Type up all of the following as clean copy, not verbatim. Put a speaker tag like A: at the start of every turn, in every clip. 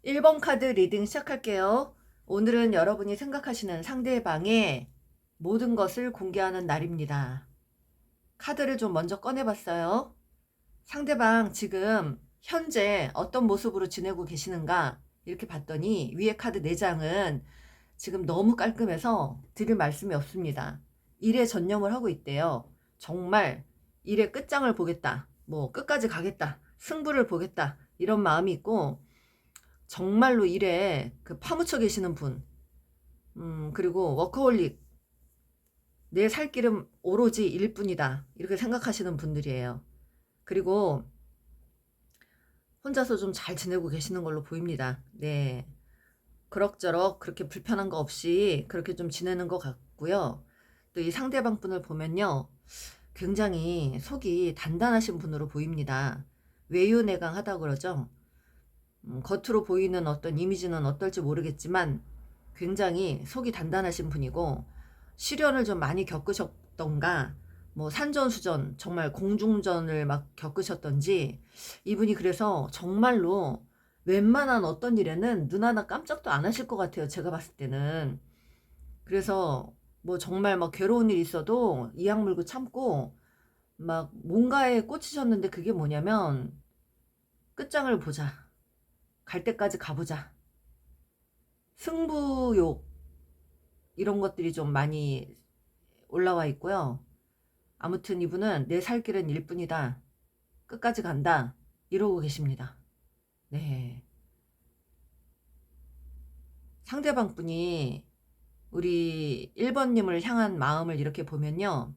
A: 1번 카드 리딩 시작할게요. 오늘은 여러분이 생각하시는 상대방의 모든 것을 공개하는 날입니다. 카드를 좀 먼저 꺼내봤어요. 상대방 지금 현재 어떤 모습으로 지내고 계시는가 이렇게 봤더니 위에 카드 4장은 지금 너무 깔끔해서 드릴 말씀이 없습니다. 일에 전념을 하고 있대요. 정말 일의 끝장을 보겠다. 뭐 끝까지 가겠다. 승부를 보겠다. 이런 마음이 있고 정말로 일에 파묻혀 계시는 분, 그리고 워커홀릭, 내 살 길은 오로지 일뿐이다 이렇게 생각하시는 분들이에요. 그리고 혼자서 좀 잘 지내고 계시는 걸로 보입니다. 네, 그럭저럭 그렇게 불편한 거 없이 그렇게 좀 지내는 것 같고요. 또 이 상대방 분을 보면요, 굉장히 속이 단단하신 분으로 보입니다. 외유내강하다 그러죠. 겉으로 보이는 어떤 이미지는 어떨지 모르겠지만 굉장히 속이 단단하신 분이고, 시련을 좀 많이 겪으셨던가 뭐 산전수전 정말 공중전을 막 겪으셨던지, 이분이 그래서 정말로 웬만한 어떤 일에는 눈 하나 깜짝도 안 하실 것 같아요, 제가 봤을 때는. 그래서 뭐 정말 막 괴로운 일 있어도 이악 물고 참고 막 뭔가에 꽂히셨는데, 그게 뭐냐면 끝장을 보자, 갈 때까지 가보자, 승부욕, 이런 것들이 좀 많이 올라와 있고요. 아무튼 이분은 내 살 길은 일뿐이다, 끝까지 간다, 이러고 계십니다. 네. 상대방 분이 우리 1번님을 향한 마음을 이렇게 보면요,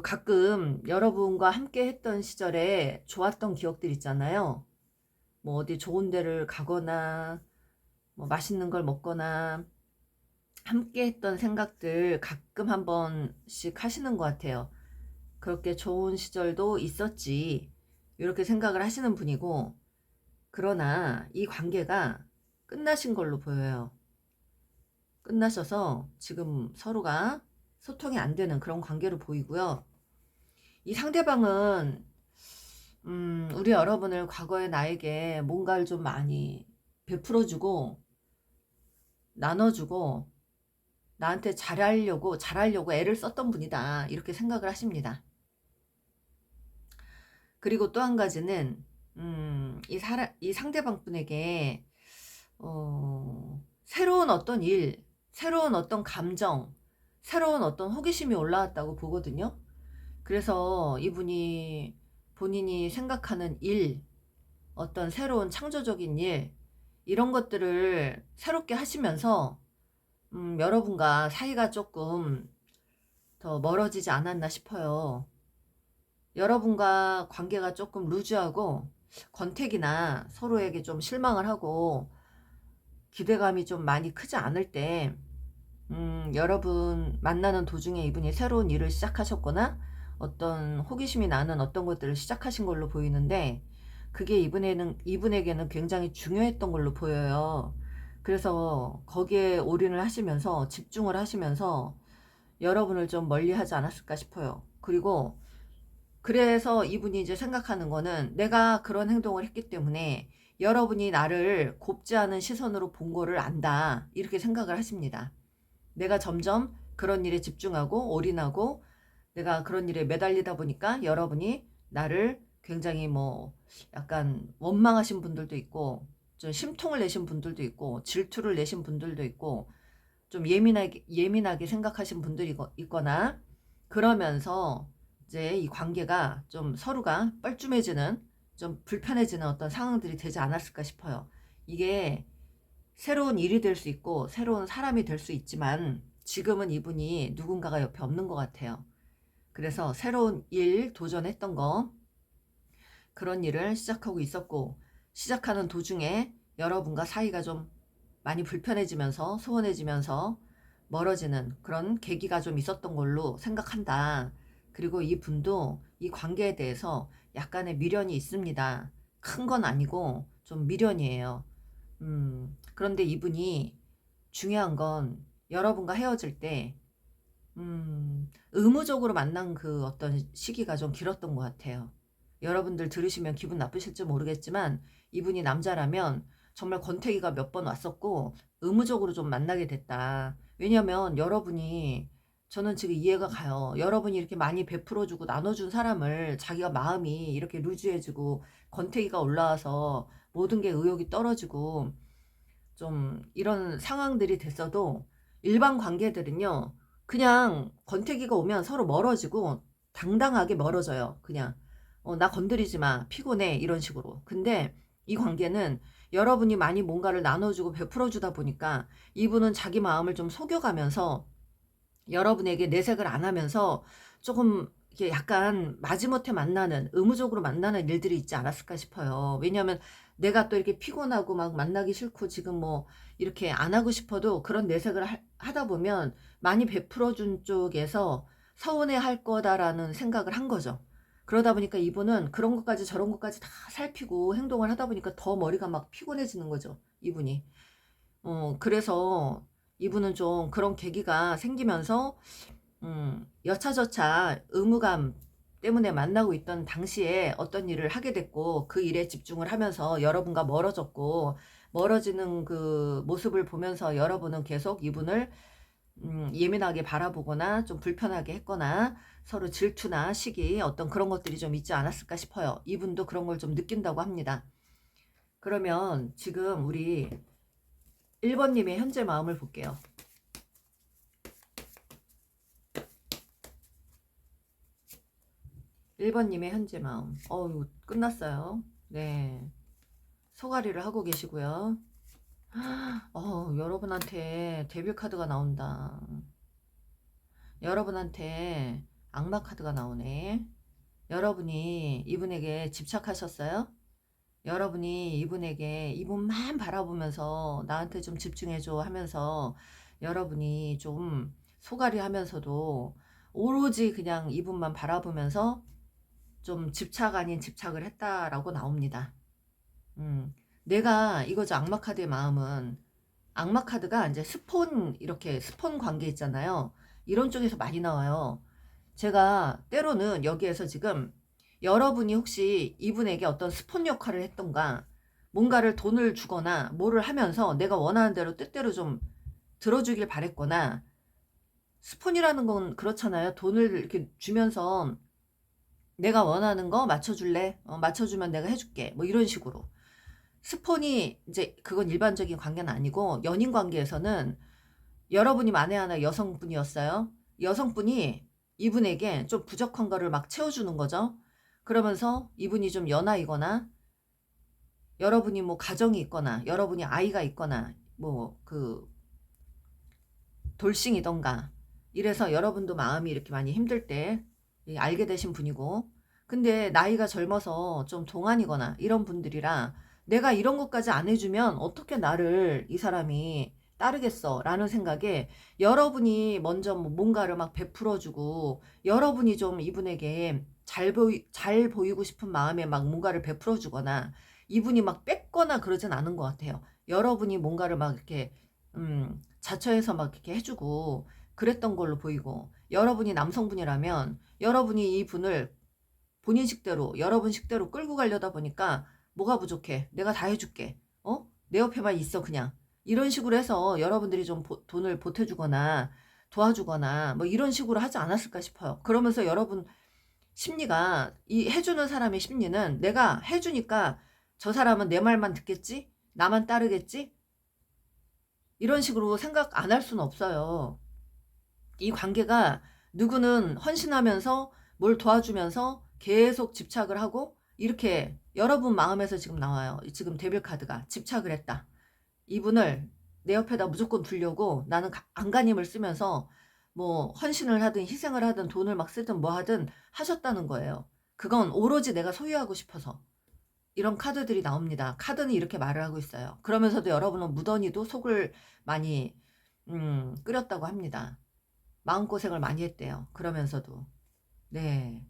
A: 가끔 여러분과 함께 했던 시절에 좋았던 기억들 있잖아요. 뭐 어디 좋은 데를 가거나 뭐 맛있는 걸 먹거나 함께 했던 생각들 가끔 한 번씩 하시는 것 같아요. 그렇게 좋은 시절도 있었지, 이렇게 생각을 하시는 분이고, 그러나 이 관계가 끝나신 걸로 보여요. 끝나셔서 지금 서로가 소통이 안 되는 그런 관계로 보이고요. 이 상대방은 우리 여러분을 과거의 나에게 뭔가를 좀 많이 베풀어주고 나눠주고 나한테 잘하려고 애를 썼던 분이다, 이렇게 생각을 하십니다. 그리고 또 한 가지는 이 상대방 분에게 새로운 어떤 일, 새로운 어떤 감정, 새로운 어떤 호기심이 올라왔다고 보거든요. 그래서 이분이 본인이 생각하는 일, 어떤 새로운 창조적인 일, 이런 것들을 새롭게 하시면서 여러분과 사이가 조금 더 멀어지지 않았나 싶어요. 여러분과 관계가 조금 루즈하고 권태기나 서로에게 좀 실망을 하고 기대감이 좀 많이 크지 않을 때, 여러분 만나는 도중에 이분이 새로운 일을 시작하셨거나 어떤 호기심이 나는 어떤 것들을 시작하신 걸로 보이는데, 그게 이분에게는 굉장히 중요했던 걸로 보여요. 그래서 거기에 올인을 하시면서 집중을 하시면서 여러분을 좀 멀리 하지 않았을까 싶어요. 그리고 그래서 이분이 이제 생각하는 거는, 내가 그런 행동을 했기 때문에 여러분이 나를 곱지 않은 시선으로 본 거를 안다, 이렇게 생각을 하십니다. 내가 점점 그런 일에 집중하고 올인하고 내가 그런 일에 매달리다 보니까 여러분이 나를 굉장히 뭐 약간 원망하신 분들도 있고, 좀 심통을 내신 분들도 있고, 질투를 내신 분들도 있고, 좀 예민하게 생각하신 분들이 있거나, 그러면서 이제 이 관계가 좀 서로가 뻘쭘해지는, 좀 불편해지는 어떤 상황들이 되지 않았을까 싶어요. 이게 새로운 일이 될 수 있고 새로운 사람이 될 수 있지만, 지금은 이분이 누군가가 옆에 없는 것 같아요. 그래서 새로운 일 도전했던 거, 그런 일을 시작하고 있었고, 시작하는 도중에 여러분과 사이가 좀 많이 불편해지면서 소원해지면서 멀어지는 그런 계기가 좀 있었던 걸로 생각한다. 그리고 이분도 이 관계에 대해서 약간의 미련이 있습니다. 큰 건 아니고 좀 미련이에요. 그런데 이분이 중요한 건 여러분과 헤어질 때 의무적으로 만난 그 어떤 시기가 좀 길었던 것 같아요. 여러분들 들으시면 기분 나쁘실지 모르겠지만 이분이 남자라면 정말 권태기가 몇 번 왔었고 의무적으로 좀 만나게 됐다. 왜냐면 여러분이 저는 지금 이해가 가요. 여러분이 이렇게 많이 베풀어주고 나눠준 사람을 자기가 마음이 이렇게 루즈해지고 권태기가 올라와서 모든 게 의욕이 떨어지고 좀 이런 상황들이 됐어도 일반 관계들은요, 그냥 권태기가 오면 서로 멀어지고 당당하게 멀어져요. 그냥 나 건드리지 마, 피곤해, 이런 식으로. 근데 이 관계는 여러분이 많이 뭔가를 나눠주고 베풀어주다 보니까 이분은 자기 마음을 좀 속여가면서 여러분에게 내색을 안 하면서 조금 이게 약간 마지못해 만나는, 의무적으로 만나는 일들이 있지 않았을까 싶어요. 왜냐하면 내가 또 이렇게 피곤하고 막 만나기 싫고 지금 뭐 이렇게 안 하고 싶어도 그런 내색을 하다 보면 많이 베풀어준 쪽에서 서운해 할 거다라는 생각을 한 거죠. 그러다 보니까 이분은 그런 것까지 저런 것까지 다 살피고 행동을 하다 보니까 더 머리가 막 피곤해지는 거죠. 이분이. 그래서 이분은 좀 그런 계기가 생기면서 여차저차 의무감 때문에 만나고 있던 당시에 어떤 일을 하게 됐고 그 일에 집중을 하면서 여러분과 멀어졌고 멀어지는 그 모습을 보면서 여러분은 계속 이분을 예민하게 바라보거나 좀 불편하게 했거나 서로 질투나 시기 어떤 그런 것들이 좀 있지 않았을까 싶어요. 이분도 그런 걸 좀 느낀다고 합니다. 그러면 지금 우리 1번님의 현재 마음을 볼게요. 1번님의 현재 마음. 끝났어요. 네. 소가리를 하고 계시고요. 여러분한테 데빌 카드가 나온다. 여러분한테 악마 카드가 나오네. 여러분이 이분에게 집착하셨어요? 여러분이 이분에게 이분만 바라보면서 나한테 좀 집중해줘 하면서 여러분이 좀 소가리 하면서도 오로지 그냥 이분만 바라보면서 좀 집착 아닌 집착을 했다라고 나옵니다. 내가 이거죠. 악마 카드의 마음은 악마 카드가 이제 스폰 이렇게 스폰 관계 있잖아요. 이런 쪽에서 많이 나와요. 제가 때로는 여기에서 지금 여러분이 혹시 이분에게 어떤 스폰 역할을 했던가 뭔가를 돈을 주거나 뭐를 하면서 내가 원하는 대로 뜻대로 좀 들어주길 바랬거나 스폰이라는 건 그렇잖아요. 돈을 이렇게 주면서 내가 원하는 거 맞춰줄래? 맞춰주면 내가 해줄게. 뭐 이런 식으로. 스폰이 이제 그건 일반적인 관계는 아니고 연인 관계에서는 여러분이 만에 하나 여성분이었어요. 여성분이 이분에게 좀 부족한 거를 막 채워주는 거죠. 그러면서 이분이 좀 연하이거나 여러분이 뭐 가정이 있거나 여러분이 아이가 있거나 뭐 그 돌싱이던가 이래서 여러분도 마음이 이렇게 많이 힘들 때 알게 되신 분이고 근데 나이가 젊어서 좀 동안이거나 이런 분들이라 내가 이런 것까지 안 해주면 어떻게 나를 이 사람이 따르겠어 라는 생각에 여러분이 먼저 뭔가를 막 베풀어주고 여러분이 좀 이분에게 잘 보이고 싶은 마음에 막 뭔가를 베풀어주거나 이분이 막 뺏거나 그러진 않은 것 같아요. 여러분이 뭔가를 막 이렇게 자처해서 막 이렇게 해주고 그랬던 걸로 보이고 여러분이 남성분이라면 여러분이 이 분을 본인 식대로 여러분 식대로 끌고 가려다 보니까 뭐가 부족해? 내가 다 해줄게. 내 옆에만 있어 그냥. 이런 식으로 해서 여러분들이 좀 돈을 보태주거나 도와주거나 뭐 이런 식으로 하지 않았을까 싶어요. 그러면서 여러분 심리가 이 해주는 사람의 심리는 내가 해주니까 저 사람은 내 말만 듣겠지? 나만 따르겠지? 이런 식으로 생각 안 할 수는 없어요. 이 관계가 누구는 헌신하면서 뭘 도와주면서 계속 집착을 하고 이렇게 여러분 마음에서 지금 나와요. 지금 데빌 카드가 집착을 했다. 이분을 내 옆에다 무조건 두려고 나는 안간힘을 쓰면서 뭐 헌신을 하든 희생을 하든 돈을 막 쓰든 뭐 하든 하셨다는 거예요. 그건 오로지 내가 소유하고 싶어서. 이런 카드들이 나옵니다. 카드는 이렇게 말을 하고 있어요. 그러면서도 여러분은 무던히도 속을 많이 끓였다고 합니다. 마음고생을 많이 했대요. 그러면서도. 네.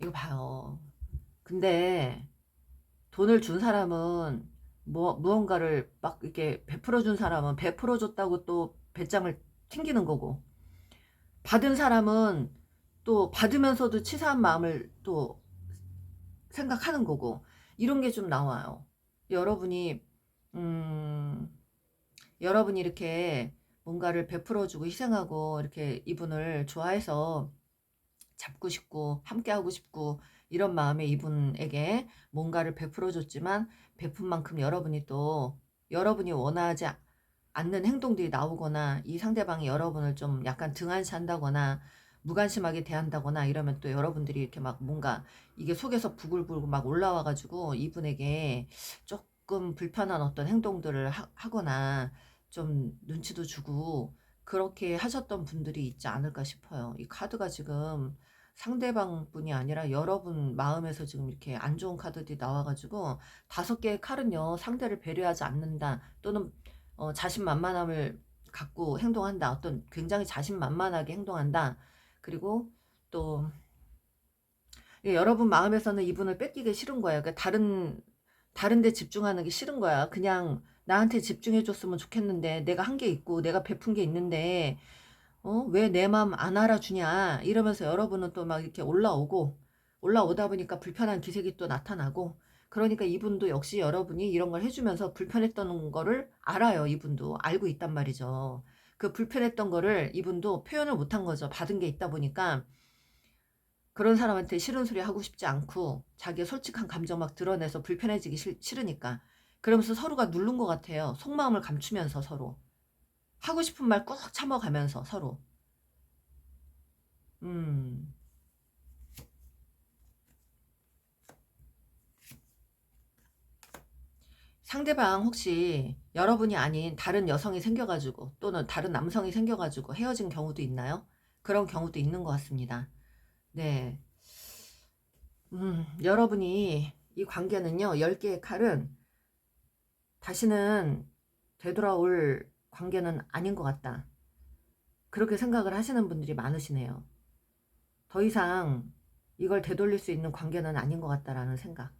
A: 이거 봐요. 근데 돈을 준 사람은 무언가를 막 이렇게 베풀어 준 사람은 베풀어 줬다고 또 배짱을 튕기는 거고, 받은 사람은 또 받으면서도 치사한 마음을 또 생각하는 거고, 이런 게 좀 나와요. 여러분이 음, 여러분이 이렇게 뭔가를 베풀어 주고 희생하고 이렇게 이분을 좋아해서 잡고 싶고 함께하고 싶고 이런 마음에 이분에게 뭔가를 베풀어 줬지만, 베푼 만큼 여러분이 또 여러분이 원하지 않는 행동들이 나오거나, 이 상대방이 여러분을 좀 약간 등한시한다거나 무관심하게 대한다거나 이러면 또 여러분들이 이렇게 막 뭔가 이게 속에서 부글부글 막 올라와 가지고 이분에게 조금 불편한 어떤 행동들을 하거나 좀 눈치도 주고 그렇게 하셨던 분들이 있지 않을까 싶어요. 이 카드가 지금 상대방 뿐이 아니라 여러분 마음에서 지금 이렇게 안 좋은 카드들이 나와가지고, 5개의 칼은요, 상대를 배려하지 않는다, 또는 자신만만함을 갖고 행동한다, 어떤 굉장히 자신만만하게 행동한다, 그리고 또 여러분 마음에서는 이분을 뺏기기 싫은 거예요. 그러니까 다른 데 집중하는 게 싫은 거야. 그냥 나한테 집중해 줬으면 좋겠는데, 내가 한 게 있고 내가 베푼 게 있는데 왜 내 마음 안 알아주냐, 이러면서 여러분은 또 막 이렇게 올라오다 보니까 불편한 기색이 또 나타나고, 그러니까 이분도 역시 여러분이 이런 걸 해주면서 불편했던 거를 알아요. 이분도 알고 있단 말이죠. 그 불편했던 거를 이분도 표현을 못한 거죠. 받은 게 있다 보니까 그런 사람한테 싫은 소리 하고 싶지 않고, 자기의 솔직한 감정 막 드러내서 불편해지기 싫으니까 그러면서 서로가 누른 것 같아요. 속마음을 감추면서 서로 하고 싶은 말 꾹 참아가면서 서로. 음, 상대방 혹시 여러분이 아닌 다른 여성이 생겨가지고 또는 다른 남성이 생겨가지고 헤어진 경우도 있나요? 그런 경우도 있는 것 같습니다. 네. 여러분이 이 관계는요, 10개의 칼은 다시는 되돌아올 관계는 아닌 것 같다, 그렇게 생각을 하시는 분들이 많으시네요. 더 이상 이걸 되돌릴 수 있는 관계는 아닌 것 같다라는 생각.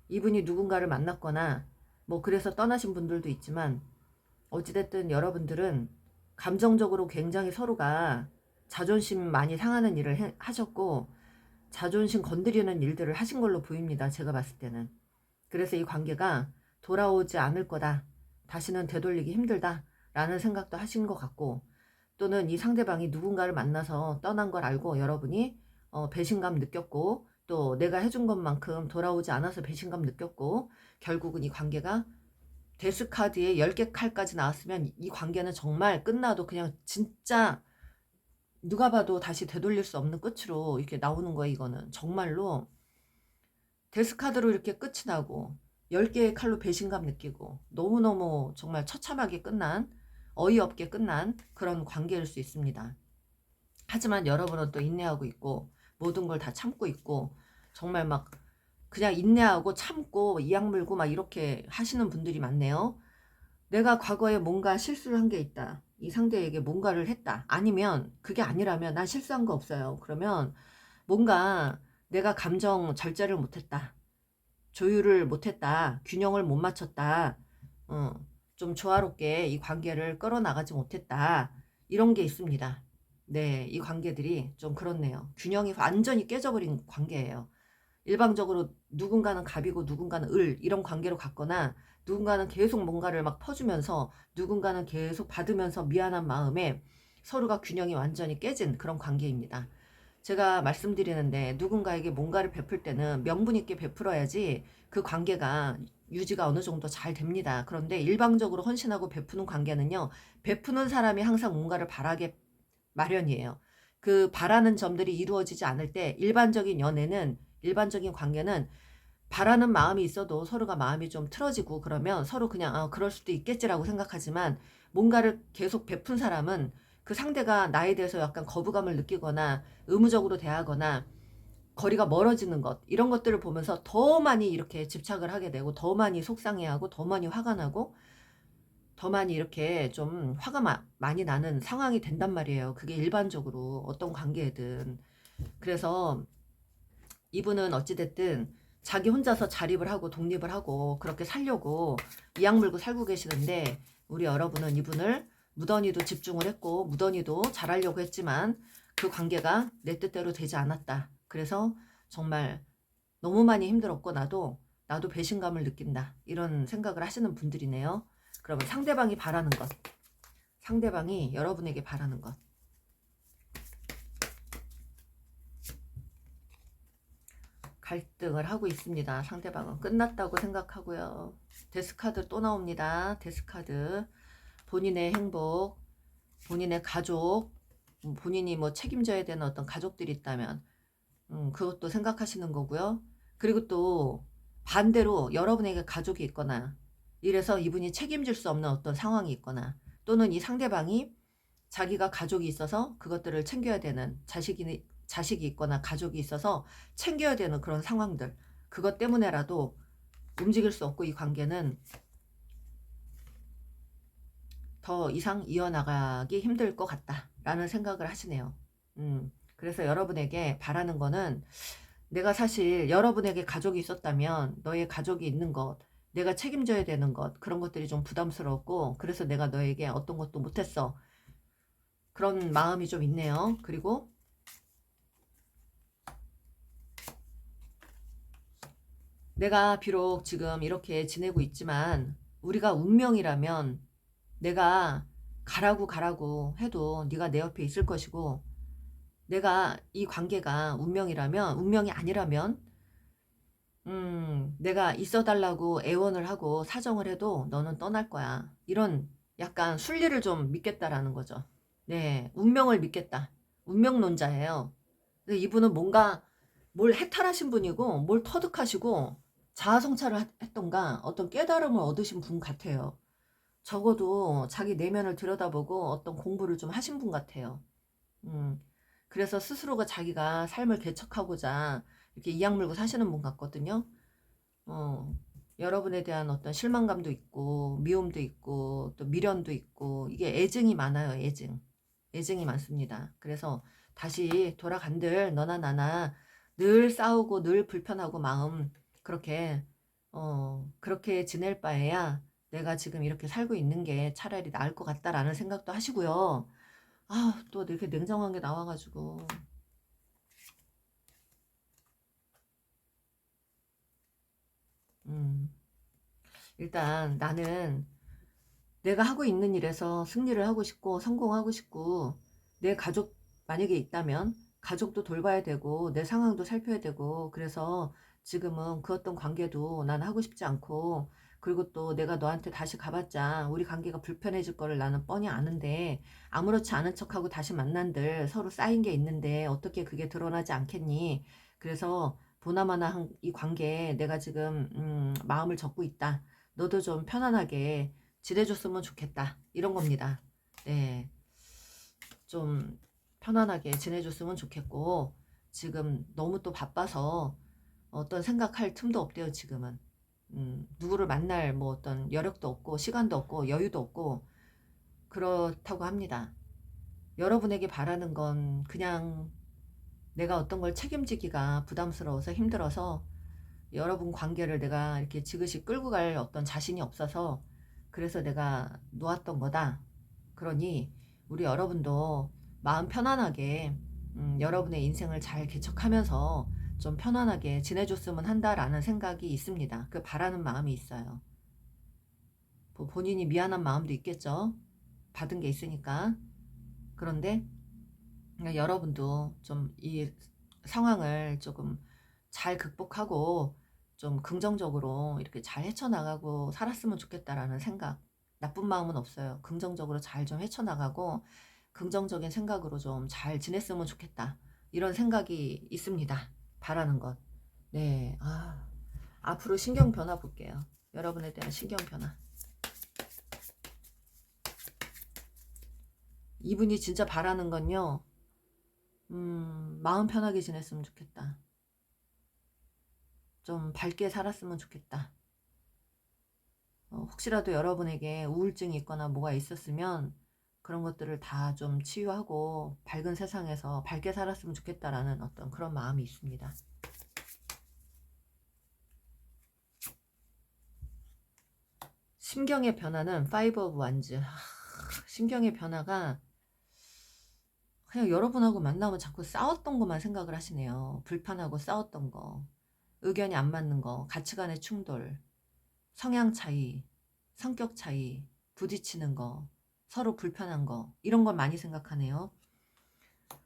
A: 이분이 누군가를 만났거나 뭐 그래서 떠나신 분들도 있지만, 어찌됐든 여러분들은 감정적으로 굉장히 서로가 자존심 많이 상하는 일을 하셨고, 자존심 건드리는 일들을 하신 걸로 보입니다. 제가 봤을 때는. 그래서 이 관계가 돌아오지 않을 거다, 다시는 되돌리기 힘들다 라는 생각도 하신 것 같고, 또는 이 상대방이 누군가를 만나서 떠난 걸 알고 여러분이 배신감 느꼈고, 또 내가 해준 것만큼 돌아오지 않아서 배신감 느꼈고, 결국은 이 관계가 데스카드에 10개 칼까지 나왔으면 이 관계는 정말 끝나도 그냥 진짜 누가 봐도 다시 되돌릴 수 없는 끝으로 이렇게 나오는 거예요. 이거는 정말로 데스카드로 이렇게 끝이 나고 10개의 칼로 배신감 느끼고 너무너무 정말 처참하게 끝난, 어이없게 끝난 그런 관계일 수 있습니다. 하지만 여러분은 또 인내하고 있고 모든 걸 다 참고 있고, 정말 막 그냥 인내하고 참고 이악 물고 막 이렇게 하시는 분들이 많네요. 내가 과거에 뭔가 실수를 한 게 있다, 이 상대에게 뭔가를 했다, 아니면 그게 아니라면 난 실수한 거 없어요. 그러면 뭔가 내가 감정 절제를 못했다, 조율을 못했다, 균형을 못 맞췄다, 어, 좀 조화롭게 이 관계를 끌어나가지 못했다, 이런 게 있습니다. 네, 이 관계들이 좀 그렇네요. 균형이 완전히 깨져버린 관계예요. 일방적으로 누군가는 갑이고 누군가는 을, 이런 관계로 갔거나, 누군가는 계속 뭔가를 막 퍼주면서 누군가는 계속 받으면서 미안한 마음에 서로가 균형이 완전히 깨진 그런 관계입니다. 제가 말씀드리는데, 누군가에게 뭔가를 베풀 때는 명분 있게 베풀어야지 그 관계가 유지가 어느 정도 잘 됩니다. 그런데 일방적으로 헌신하고 베푸는 관계는요, 베푸는 사람이 항상 뭔가를 바라게 마련이에요. 그 바라는 점들이 이루어지지 않을 때 일반적인 관계는 바라는 마음이 있어도 서로가 마음이 좀 틀어지고 그러면 서로 그냥 그럴 수도 있겠지라고 생각하지만, 뭔가를 계속 베푼 사람은 그 상대가 나에 대해서 약간 거부감을 느끼거나 의무적으로 대하거나 거리가 멀어지는 것, 이런 것들을 보면서 더 많이 이렇게 집착을 하게 되고, 더 많이 속상해하고, 더 많이 화가 나고, 더 많이 이렇게 좀 화가 많이 나는 상황이 된단 말이에요. 그게 일반적으로 어떤 관계든. 그래서 이분은 어찌됐든 자기 혼자서 자립을 하고 독립을 하고 그렇게 살려고 이악 물고 살고 계시는데, 우리 여러분은 이분을 무던히도 집중을 했고 무던히도 잘하려고 했지만 그 관계가 내 뜻대로 되지 않았다. 그래서 정말 너무 많이 힘들었고 나도 배신감을 느낀다. 이런 생각을 하시는 분들이네요. 그러면 상대방이 바라는 것, 상대방이 여러분에게 바라는 것. 갈등을 하고 있습니다. 상대방은 끝났다고 생각하고요. 데스카드 또 나옵니다. 데스카드. 본인의 행복, 본인의 가족, 본인이 뭐 책임져야 되는 어떤 가족들이 있다면 그것도 생각하시는 거고요. 그리고 또 반대로 여러분에게 가족이 있거나 이래서 이분이 책임질 수 없는 어떤 상황이 있거나, 또는 이 상대방이 자기가 가족이 있어서 그것들을 챙겨야 되는, 자식이 있거나 가족이 있어서 챙겨야 되는 그런 상황들, 그것 때문에라도 움직일 수 없고 이 관계는 더 이상 이어나가기 힘들 것 같다라는 생각을 하시네요. 그래서 여러분에게 바라는 거는, 내가 사실 여러분에게 가족이 있었다면 너의 가족이 있는 것, 내가 책임져야 되는 것, 그런 것들이 좀 부담스럽고, 그래서 내가 너에게 어떤 것도 못했어. 그런 마음이 좀 있네요. 그리고 내가 비록 지금 이렇게 지내고 있지만 우리가 운명이라면 내가 가라고 해도 네가 내 옆에 있을 것이고, 내가 이 관계가 운명이 아니라면 내가 있어 달라고 애원을 하고 사정을 해도 너는 떠날 거야. 이런 약간 순리를 좀 믿겠다라는 거죠. 네, 운명을 믿겠다. 운명론자예요. 근데 이분은 뭔가 뭘 해탈하신 분이고 뭘 터득하시고 자아성찰을 했던가 어떤 깨달음을 얻으신 분 같아요. 적어도 자기 내면을 들여다보고 어떤 공부를 좀 하신 분 같아요. 음, 그래서 스스로가 자기가 삶을 개척하고자 이렇게 이악 물고 사시는 분 같거든요. 어, 여러분에 대한 어떤 실망감도 있고 미움도 있고 또 미련도 있고, 이게 애증이 많아요. 애증이 많습니다. 그래서 다시 돌아간들 너나 나나 늘 싸우고 늘 불편하고 마음 그렇게 지낼 바에야 내가 지금 이렇게 살고 있는 게 차라리 나을 것 같다라는 생각도 하시고요. 아, 또 이렇게 냉정한 게 나와가지고 음, 일단 나는 내가 하고 있는 일에서 승리를 하고 싶고 성공하고 싶고, 내 가족 만약에 있다면 가족도 돌봐야 되고 내 상황도 살펴야 되고, 그래서 지금은 그 어떤 관계도 난 하고 싶지 않고, 그리고 또 내가 너한테 다시 가봤자 우리 관계가 불편해질 거를 나는 뻔히 아는데, 아무렇지 않은 척하고 다시 만난들 서로 쌓인 게 있는데 어떻게 그게 드러나지 않겠니? 그래서 보나마나 한 이 관계에 내가 지금 마음을 접고 있다. 너도 좀 편안하게 지내줬으면 좋겠다. 이런 겁니다. 네. 좀 편안하게 지내줬으면 좋겠고, 지금 너무 또 바빠서 어떤 생각할 틈도 없대요, 지금은. 누구를 만날 뭐 어떤 여력도 없고, 시간도 없고, 여유도 없고, 그렇다고 합니다. 여러분에게 바라는 건 그냥 내가 어떤 걸 책임지기가 부담스러워서 힘들어서 여러분 관계를 내가 이렇게 지그시 끌고 갈 어떤 자신이 없어서 그래서 내가 놓았던 거다. 그러니 우리 여러분도 마음 편안하게 여러분의 인생을 잘 개척하면서 좀 편안하게 지내줬으면 한다라는 생각이 있습니다. 그 바라는 마음이 있어요. 뭐 본인이 미안한 마음도 있겠죠. 받은 게 있으니까. 그런데 여러분도 좀 이 상황을 조금 잘 극복하고 좀 긍정적으로 이렇게 잘 헤쳐나가고 살았으면 좋겠다라는 생각, 나쁜 마음은 없어요. 긍정적으로 잘 좀 헤쳐나가고 긍정적인 생각으로 좀 잘 지냈으면 좋겠다, 이런 생각이 있습니다. 바라는 것. 네, 앞으로 신경 변화 볼게요. 여러분에 대한 신경 변화. 이분이 진짜 바라는 건요, 마음 편하게 지냈으면 좋겠다. 좀 밝게 살았으면 좋겠다. 혹시라도 여러분에게 우울증이 있거나 뭐가 있었으면 그런 것들을 다 좀 치유하고 밝은 세상에서 밝게 살았으면 좋겠다라는 어떤 그런 마음이 있습니다. 심경의 변화는 5 of Wands. 심경의 변화가 그냥 여러분하고 만나면 자꾸 싸웠던 것만 생각을 하시네요. 불편하고 싸웠던 거, 의견이 안 맞는 거, 가치관의 충돌, 성향 차이, 성격 차이, 부딪히는 거, 서로 불편한 거, 이런 걸 많이 생각하네요.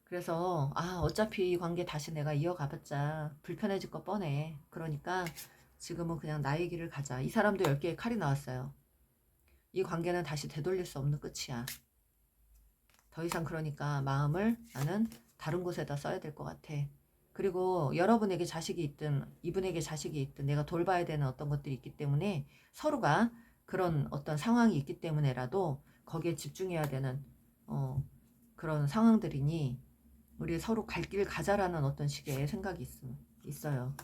A: 그래서 어차피 이 관계 다시 내가 이어가봤자 불편해질 거 뻔해. 그러니까 지금은 그냥 나의 길을 가자. 이 사람도 10개의 칼이 나왔어요. 이 관계는 다시 되돌릴 수 없는 끝이야. 더 이상 그러니까 마음을 나는 다른 곳에다 써야 될 것 같아. 그리고 여러분에게 자식이 있든 이분에게 자식이 있든 내가 돌봐야 되는 어떤 것들이 있기 때문에 서로가 그런 어떤 상황이 있기 때문에라도 거기에 집중해야 되는 그런 상황들이니 우리 서로 갈 길 가자라는 어떤 식의 생각이 있어요.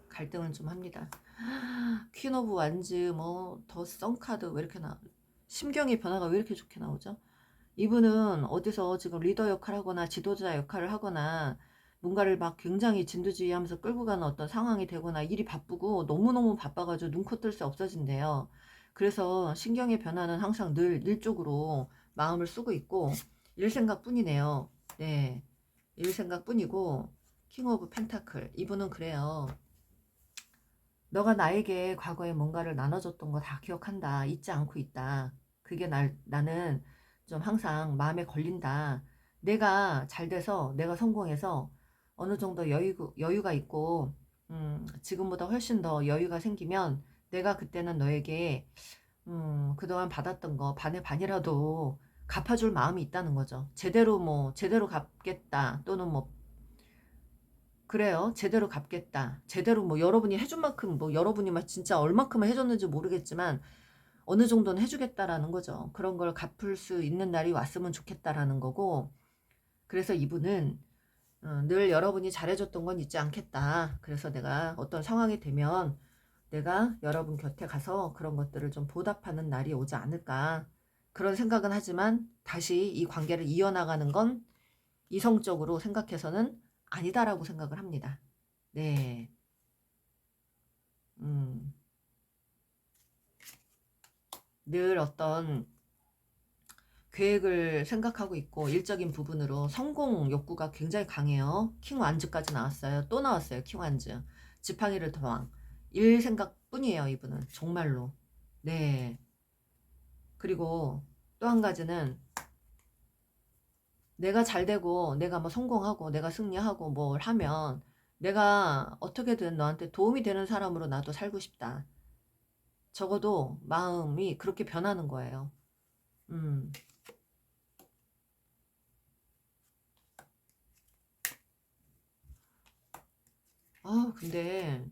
A: 갈등은 좀 합니다. 퀸 오브 완즈 더 썬카드 왜 이렇게 심경의 변화가 왜 이렇게 좋게 나오죠? 이분은 어디서 지금 리더 역할을 하거나 지도자 역할을 하거나 뭔가를 막 굉장히 진두지휘하면서 끌고 가는 어떤 상황이 되거나 일이 바쁘고 너무너무 바빠가지고 눈코 뜰 새 없어진대요. 그래서 신경의 변화는 항상 늘 일 쪽으로 마음을 쓰고 있고 일 생각뿐이네요. 네, 일 생각뿐이고 킹 오브 펜타클 이분은 그래요. 너가 나에게 과거에 뭔가를 나눠줬던 거 다 기억한다. 잊지 않고 있다. 그게 나는 좀 항상 마음에 걸린다. 내가 잘 돼서 내가 성공해서 어느 정도 여유가 있고 지금보다 훨씬 더 여유가 생기면 내가 그때는 너에게 그동안 받았던 거 반의 반이라도 갚아줄 마음이 있다는 거죠. 제대로 갚겠다. 또는 그래요. 제대로 갚겠다. 제대로 여러분이 해준 만큼 여러분이 진짜 얼마큼을 해줬는지 모르겠지만 어느 정도는 해주겠다라는 거죠. 그런 걸 갚을 수 있는 날이 왔으면 좋겠다라는 거고 그래서 이분은 늘 여러분이 잘해줬던 건 잊지 않겠다. 그래서 내가 어떤 상황이 되면 내가 여러분 곁에 가서 그런 것들을 좀 보답하는 날이 오지 않을까. 그런 생각은 하지만 다시 이 관계를 이어나가는 건 이성적으로 생각해서는 아니다라고 생각을 합니다. 네. 늘 어떤 계획을 생각하고 있고 일적인 부분으로 성공 욕구가 굉장히 강해요. 킹 완즈까지 나왔어요. 또 나왔어요. 킹 완즈. 지팡이를 도망. 일 생각뿐이에요. 이분은 정말로. 네. 그리고 또 한 가지는 내가 잘 되고 내가 성공하고 내가 승리하고 뭘 하면 내가 어떻게든 너한테 도움이 되는 사람으로 나도 살고 싶다. 적어도 마음이 그렇게 변하는 거예요. 음. 근데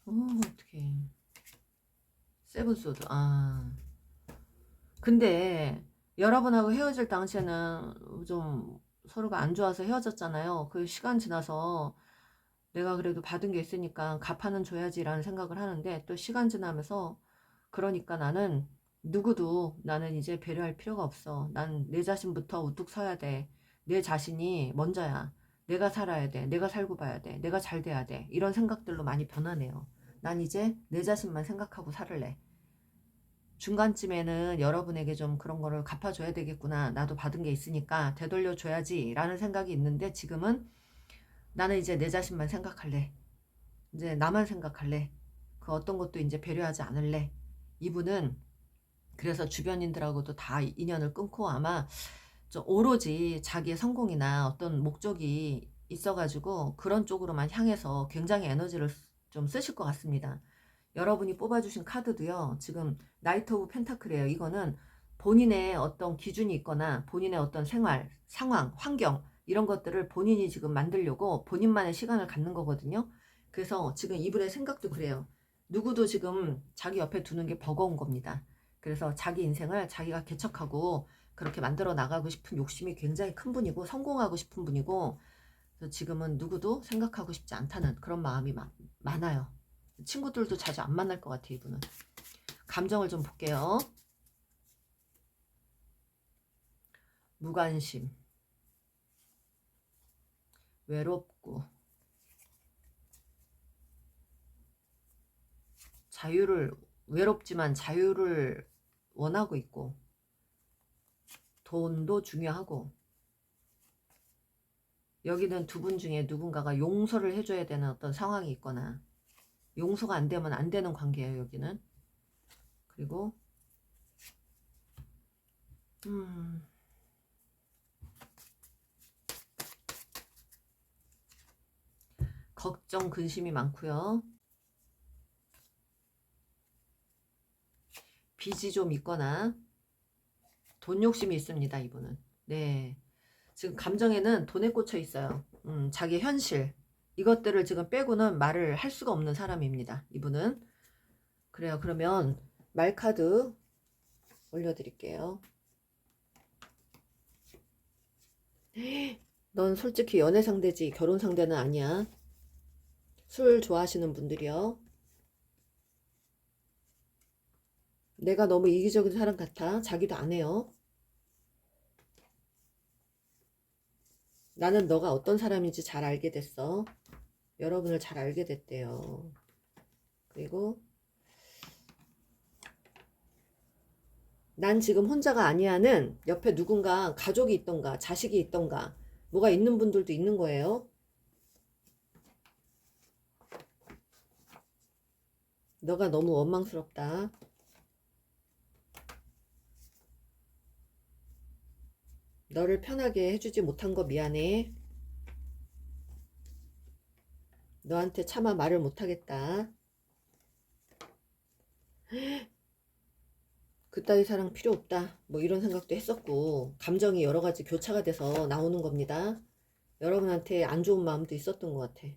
A: 어떡해. 세븐소드. 근데 여러분하고 헤어질 당시에는 좀 서로가 안 좋아서 헤어졌잖아요. 그 시간 지나서 내가 그래도 받은 게 있으니까 갚아는 줘야지라는 생각을 하는데 또 시간 지나면서 그러니까 나는 이제 배려할 필요가 없어. 난 내 자신부터 우뚝 서야 돼. 내 자신이 먼저야. 내가 살아야 돼. 내가 살고 봐야 돼. 내가 잘 돼야 돼. 이런 생각들로 많이 변하네요. 난 이제 내 자신만 생각하고 살을래. 중간쯤에는 여러분에게 좀 그런 거를 갚아줘야 되겠구나. 나도 받은 게 있으니까 되돌려줘야지 라는 생각이 있는데 지금은 나는 이제 내 자신만 생각할래. 이제 나만 생각할래. 그 어떤 것도 이제 배려하지 않을래. 이분은 그래서 주변인들하고도 다 인연을 끊고 아마 좀 오로지 자기의 성공이나 어떤 목적이 있어가지고 그런 쪽으로만 향해서 굉장히 에너지를 좀 쓰실 것 같습니다. 여러분이 뽑아주신 카드도요. 지금 나이트 오브 펜타클이에요. 이거는 본인의 어떤 기준이 있거나 본인의 어떤 생활, 상황, 환경 이런 것들을 본인이 지금 만들려고 본인만의 시간을 갖는 거거든요. 그래서 지금 이분의 생각도 그래요. 누구도 지금 자기 옆에 두는 게 버거운 겁니다. 그래서 자기 인생을 자기가 개척하고 그렇게 만들어 나가고 싶은 욕심이 굉장히 큰 분이고 성공하고 싶은 분이고 그래서 지금은 누구도 생각하고 싶지 않다는 그런 마음이 많아요. 친구들도 자주 안 만날 것 같아요, 이분은. 감정을 좀 볼게요. 무관심, 외롭고, 외롭지만 자유를 원하고 있고, 돈도 중요하고, 여기는 두 분 중에 누군가가 용서를 해줘야 되는 어떤 상황이 있거나, 용서가 안 되면 안 되는 관계예요, 여기는. 그리고, 걱정, 근심이 많고요. 빚이 좀 있거나 돈 욕심이 있습니다, 이분은. 네, 지금 감정에는 돈에 꽂혀 있어요. 자기 현실 이것들을 지금 빼고는 말을 할 수가 없는 사람입니다, 이분은. 그래요. 그러면 말 카드 올려드릴게요. 넌 솔직히 연애 상대지 결혼 상대는 아니야. 술 좋아하시는 분들이요. 내가 너무 이기적인 사람 같아. 자기도 안 해요. 나는 너가 어떤 사람인지 잘 알게 됐어. 여러분을 잘 알게 됐대요. 그리고 난 지금 혼자가 아니야는 옆에 누군가 가족이 있던가 자식이 있던가 뭐가 있는 분들도 있는 거예요. 너가 너무 원망스럽다. 너를 편하게 해주지 못한 거 미안해. 너한테 차마 말을 못하겠다. 그따위 사랑 필요 없다. 뭐 이런 생각도 했었고 감정이 여러 가지 교차가 돼서 나오는 겁니다. 여러분한테 안 좋은 마음도 있었던 것 같아.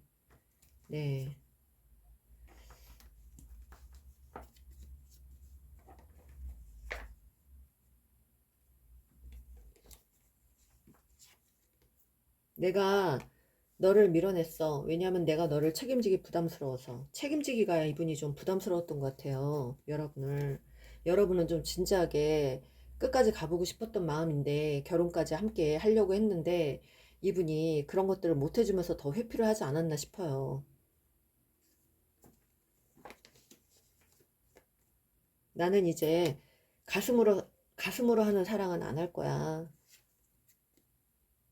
A: 네. 내가 너를 밀어냈어. 왜냐하면 내가 너를 책임지기 부담스러워서. 책임지기가 이분이 좀 부담스러웠던 것 같아요. 여러분은 좀 진지하게 끝까지 가보고 싶었던 마음인데 결혼까지 함께 하려고 했는데 이분이 그런 것들을 못 해주면서 더 회피를 하지 않았나 싶어요. 나는 이제 가슴으로 하는 사랑은 안 할 거야.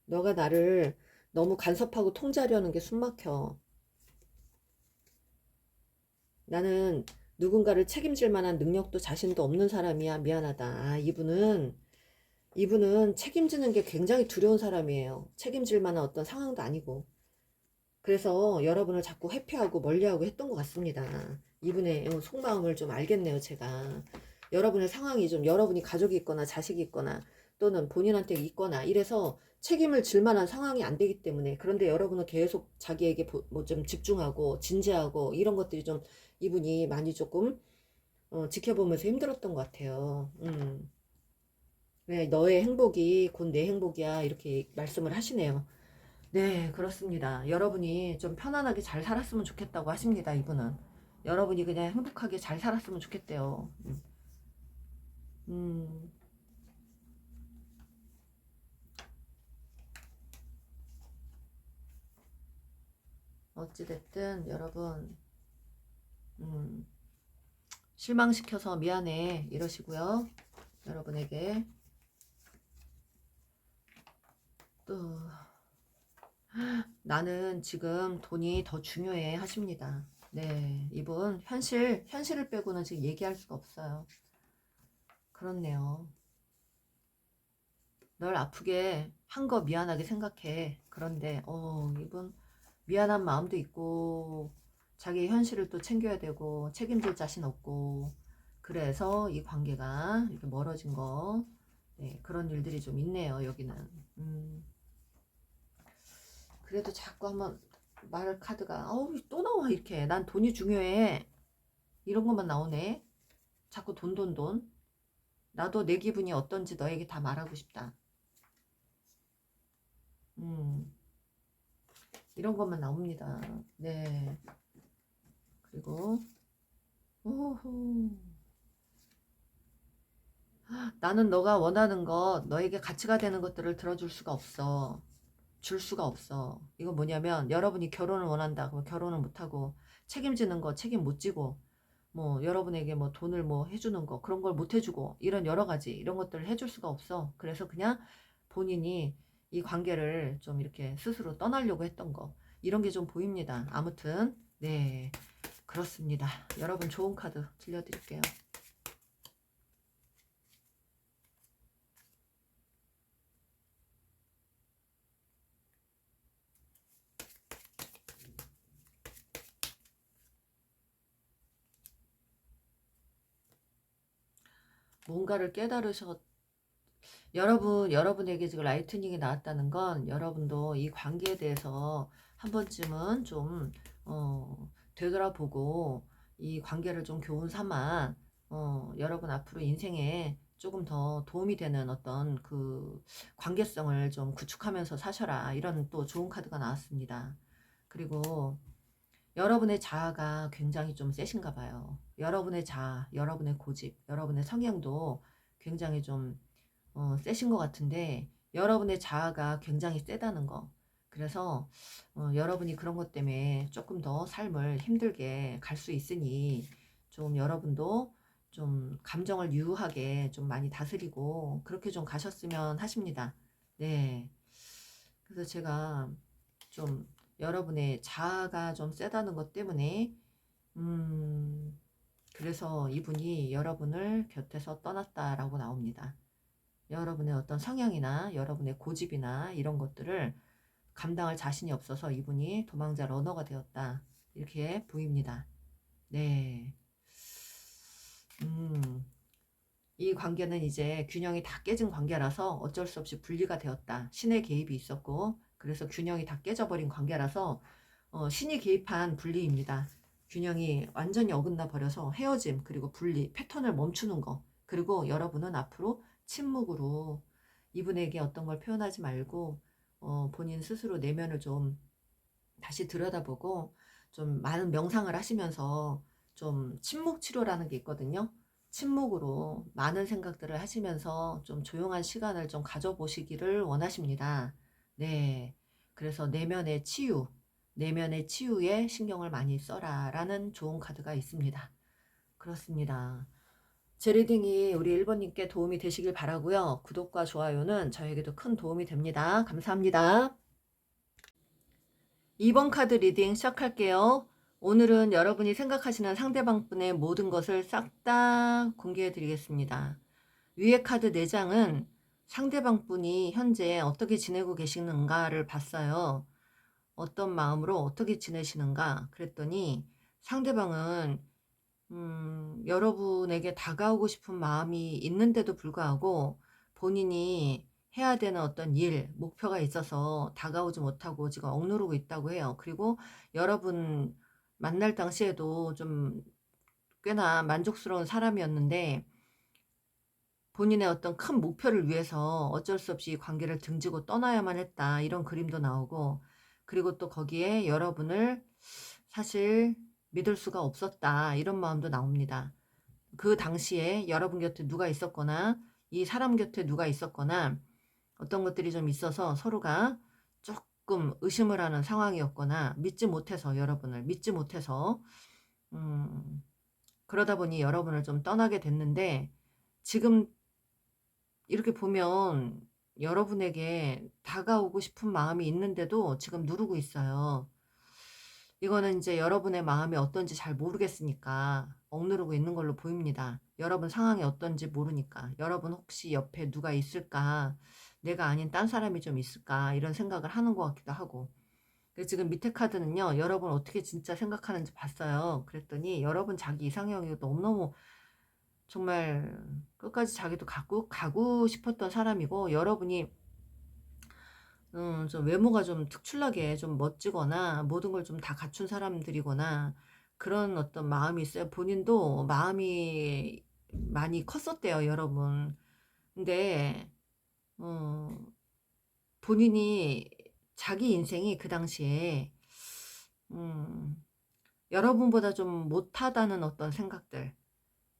A: 너가 나를 너무 간섭하고 통제하려는 게 숨막혀. 나는 누군가를 책임질 만한 능력도 자신도 없는 사람이야. 미안하다. 아, 이분은 책임지는 게 굉장히 두려운 사람이에요. 책임질 만한 어떤 상황도 아니고. 그래서 여러분을 자꾸 회피하고 멀리하고 했던 것 같습니다. 이분의 속마음을 좀 알겠네요, 제가. 여러분의 상황이 좀 여러분이 가족이 있거나 자식이 있거나 또는 본인한테 있거나 이래서 책임을 질 만한 상황이 안 되기 때문에 그런데 여러분은 계속 자기에게 뭐 좀 집중하고 진지하고 이런 것들이 좀 이분이 많이 조금 지켜보면서 힘들었던 것 같아요. 왜 너의 행복이 곧 내 행복이야 이렇게 말씀을 하시네요. 네, 그렇습니다. 여러분이 좀 편안하게 잘 살았으면 좋겠다고 하십니다, 이분은. 여러분이 그냥 행복하게 잘 살았으면 좋겠대요. 음, 어찌됐든 여러분, 음, 실망시켜서 미안해 이러시고요. 여러분에게 또 나는 지금 돈이 더 중요해 하십니다. 네, 이분 현실을 빼고는 지금 얘기할 수가 없어요. 그렇네요. 널 아프게 한 거 미안하게 생각해. 그런데 이분 미안한 마음도 있고 자기 현실을 또 챙겨야 되고 책임질 자신 없고 그래서 이 관계가 이렇게 멀어진 거 네, 그런 일들이 좀 있네요. 여기는 그래도 자꾸 한번 말 카드가 또 나와 이렇게 난 돈이 중요해 이런 것만 나오네. 자꾸 돈 나도 내 기분이 어떤지 너에게 다 말하고 싶다. 음 이런 것만 나옵니다. 네. 그리고 오호. 나는 너가 원하는 것, 너에게 가치가 되는 것들을 들어줄 수가 없어. 줄 수가 없어. 이거 뭐냐면 여러분이 결혼을 원한다. 그럼 결혼을 못하고 책임지는 거 책임 못 지고 뭐 여러분에게 뭐 돈을 뭐 해주는 거 그런 걸 못 해주고 이런 여러 가지 이런 것들을 해줄 수가 없어. 그래서 그냥 본인이 이 관계를 좀 이렇게 스스로 떠나려고 했던 거 이런 게 좀 보입니다. 아무튼 네 그렇습니다. 여러분 좋은 카드 들려드릴게요. 뭔가를 깨달으셨 여러분에게 지금 라이트닝이 나왔다는 건 여러분도 이 관계에 대해서 한 번쯤은 좀 되돌아보고 이 관계를 좀 교훈 삼아 여러분 앞으로 인생에 조금 더 도움이 되는 어떤 그 관계성을 좀 구축하면서 사셔라. 이런 또 좋은 카드가 나왔습니다. 그리고 여러분의 자아가 굉장히 좀 세신가 봐요. 여러분의 자아, 여러분의 고집, 여러분의 성향도 굉장히 좀 세신 것 같은데 여러분의 자아가 굉장히 세다는 거. 그래서 여러분이 그런 것 때문에 조금 더 삶을 힘들게 갈 수 있으니 좀 여러분도 좀 감정을 유하게 좀 많이 다스리고 그렇게 좀 가셨으면 하십니다. 네. 그래서 제가 좀 여러분의 자아가 좀 세다는 것 때문에 그래서 이분이 여러분을 곁에서 떠났다라고 나옵니다. 여러분의 어떤 성향이나 여러분의 고집이나 이런 것들을 감당할 자신이 없어서 이분이 도망자 러너가 되었다. 이렇게 보입니다. 네. 이 관계는 이제 균형이 다 깨진 관계라서 어쩔 수 없이 분리가 되었다. 신의 개입이 있었고 그래서 균형이 다 깨져버린 관계라서 신이 개입한 분리입니다. 균형이 완전히 어긋나 버려서 헤어짐 그리고 분리 패턴을 멈추는 거 그리고 여러분은 앞으로 침묵으로 이분에게 어떤 걸 표현하지 말고 본인 스스로 내면을 좀 다시 들여다보고 좀 많은 명상을 하시면서 좀 침묵 치료라는 게 있거든요. 침묵으로 많은 생각들을 하시면서 좀 조용한 시간을 좀 가져보시기를 원하십니다. 네. 그래서 내면의 치유, 내면의 치유에 신경을 많이 써라 라는 좋은 카드가 있습니다. 그렇습니다. 제 리딩이 우리 1번님께 도움이 되시길 바라고요. 구독과 좋아요는 저에게도 큰 도움이 됩니다. 감사합니다. 2번 카드 리딩 시작할게요. 오늘은 여러분이 생각하시는 상대방분의 모든 것을 싹 다 공개해 드리겠습니다. 위에 카드 4장은 상대방분이 현재 어떻게 지내고 계시는가를 봤어요. 어떤 마음으로 어떻게 지내시는가 그랬더니 상대방은 여러분에게 다가오고 싶은 마음이 있는데도 불구하고 본인이 해야 되는 어떤 일, 목표가 있어서 다가오지 못하고 지금 억누르고 있다고 해요. 그리고 여러분 만날 당시에도 좀 꽤나 만족스러운 사람이었는데 본인의 어떤 큰 목표를 위해서 어쩔 수 없이 관계를 등지고 떠나야만 했다. 이런 그림도 나오고 그리고 또 거기에 여러분을 사실 믿을 수가 없었다. 이런 마음도 나옵니다. 그 당시에 여러분 곁에 누가 있었거나 이 사람 곁에 누가 있었거나 어떤 것들이 좀 있어서 서로가 조금 의심을 하는 상황이었거나 믿지 못해서 여러분을 믿지 못해서 그러다 보니 여러분을 좀 떠나게 됐는데 지금 이렇게 보면 여러분에게 다가오고 싶은 마음이 있는데도 지금 누르고 있어요. 이거는 이제 여러분의 마음이 어떤지 잘 모르겠으니까 억누르고 있는 걸로 보입니다. 여러분 상황이 어떤지 모르니까. 여러분 혹시 옆에 누가 있을까? 내가 아닌 딴 사람이 좀 있을까? 이런 생각을 하는 것 같기도 하고. 그래서 지금 밑에 카드는요. 여러분 어떻게 진짜 생각하는지 봤어요. 그랬더니 여러분 자기 이상형이 너무너무 정말 끝까지 자기도 가고 싶었던 사람이고 여러분이 좀 외모가 좀 특출나게 좀 멋지거나 모든 걸 좀 다 갖춘 사람들이거나 그런 어떤 마음이 있어요. 본인도 마음이 많이 컸었대요, 여러분. 근데 어, 본인이 자기 인생이 그 당시에 여러분보다 좀 못하다는 어떤 생각들,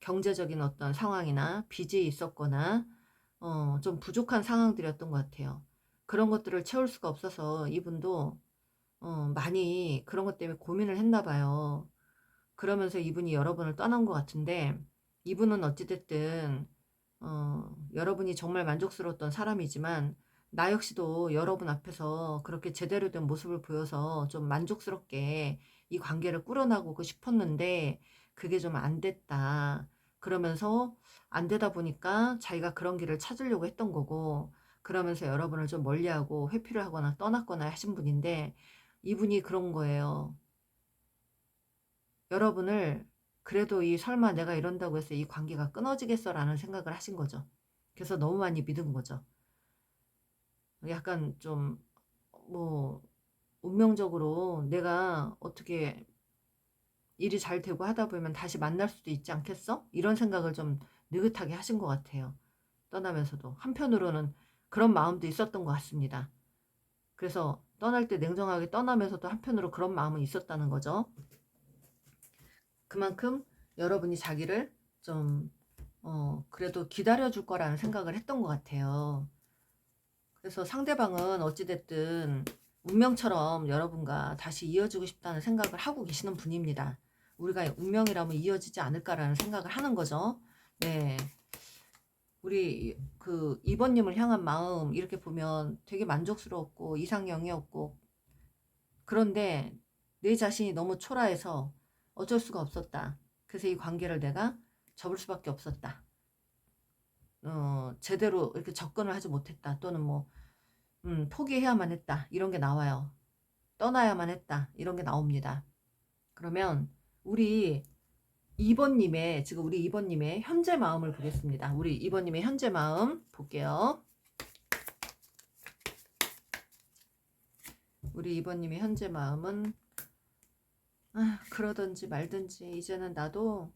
A: 경제적인 어떤 상황이나 빚이 있었거나 좀 부족한 상황들이었던 것 같아요. 그런 것들을 채울 수가 없어서 이분도 많이 그런 것 때문에 고민을 했나 봐요. 그러면서 이분이 여러분을 떠난 것 같은데, 이분은 어찌됐든 여러분이 정말 만족스러웠던 사람이지만 나 역시도 여러분 앞에서 그렇게 제대로 된 모습을 보여서 좀 만족스럽게 이 관계를 꾸려나가고 싶었는데 그게 좀 안 됐다. 그러면서 안 되다 보니까 자기가 그런 길을 찾으려고 했던 거고, 그러면서 여러분을 좀 멀리하고 회피를 하거나 떠났거나 하신 분인데, 이분이 그런 거예요. 여러분을 그래도 이 설마 내가 이런다고 해서 이 관계가 끊어지겠어 라는 생각을 하신 거죠. 그래서 너무 많이 믿은 거죠. 약간 좀 뭐 운명적으로 내가 어떻게 일이 잘 되고 하다 보면 다시 만날 수도 있지 않겠어? 이런 생각을 좀 느긋하게 하신 것 같아요. 떠나면서도 한편으로는 그런 마음도 있었던 것 같습니다. 그래서 떠날 때 냉정하게 떠나면서도 한편으로 그런 마음은 있었다는 거죠. 그만큼 여러분이 자기를 좀 그래도 기다려줄 거라는 생각을 했던 것 같아요. 그래서 상대방은 어찌됐든 운명처럼 여러분과 다시 이어지고 싶다는 생각을 하고 계시는 분입니다. 우리가 운명이라면 이어지지 않을까라는 생각을 하는 거죠. 네. 우리 그 2번님을 향한 마음 이렇게 보면 되게 만족스러웠고 이상형이었고, 그런데 내 자신이 너무 초라해서 어쩔 수가 없었다. 그래서 이 관계를 내가 접을 수밖에 없었다. 제대로 이렇게 접근을 하지 못했다. 또는 뭐 포기해야만 했다. 이런 게 나와요. 떠나야만 했다. 이런 게 나옵니다. 그러면 우리 2번님의, 지금 우리 2번님의 현재 마음을 보겠습니다. 우리 2번님의 현재 마음 볼게요. 우리 2번님의 현재 마음은 그러든지 말든지 이제는 나도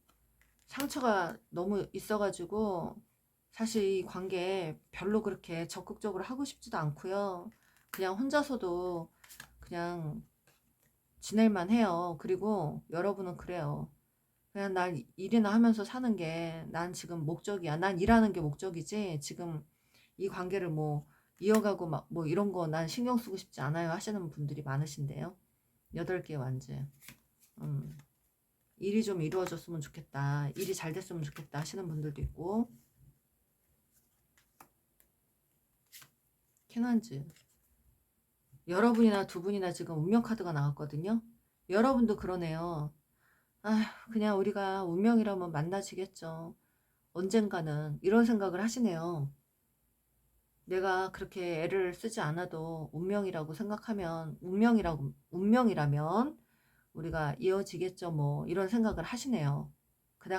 A: 상처가 너무 있어가지고 사실 이 관계에 별로 그렇게 적극적으로 하고 싶지도 않고요. 그냥 혼자서도 그냥 지낼만 해요. 그리고 여러분은 그래요. 그냥 난 일이나 하면서 사는 게 난 지금 목적이야. 난 일하는 게 목적이지 지금 이 관계를 뭐 이어가고 막 뭐 이런 거 난 신경 쓰고 싶지 않아요 하시는 분들이 많으신데요. 8개 완즈. 일이 좀 이루어졌으면 좋겠다. 일이 잘 됐으면 좋겠다 하시는 분들도 있고. 킹한즈. 여러분이나 두 분이나 지금 운명 카드가 나왔거든요. 여러분도 그러네요. 그냥 우리가 운명이라면 만나지겠죠. 언젠가는 이런 생각을 하시네요. 내가 그렇게 애를 쓰지 않아도 운명이라고 생각하면 운명이라면 우리가 이어지겠죠 뭐 이런 생각을 하시네요.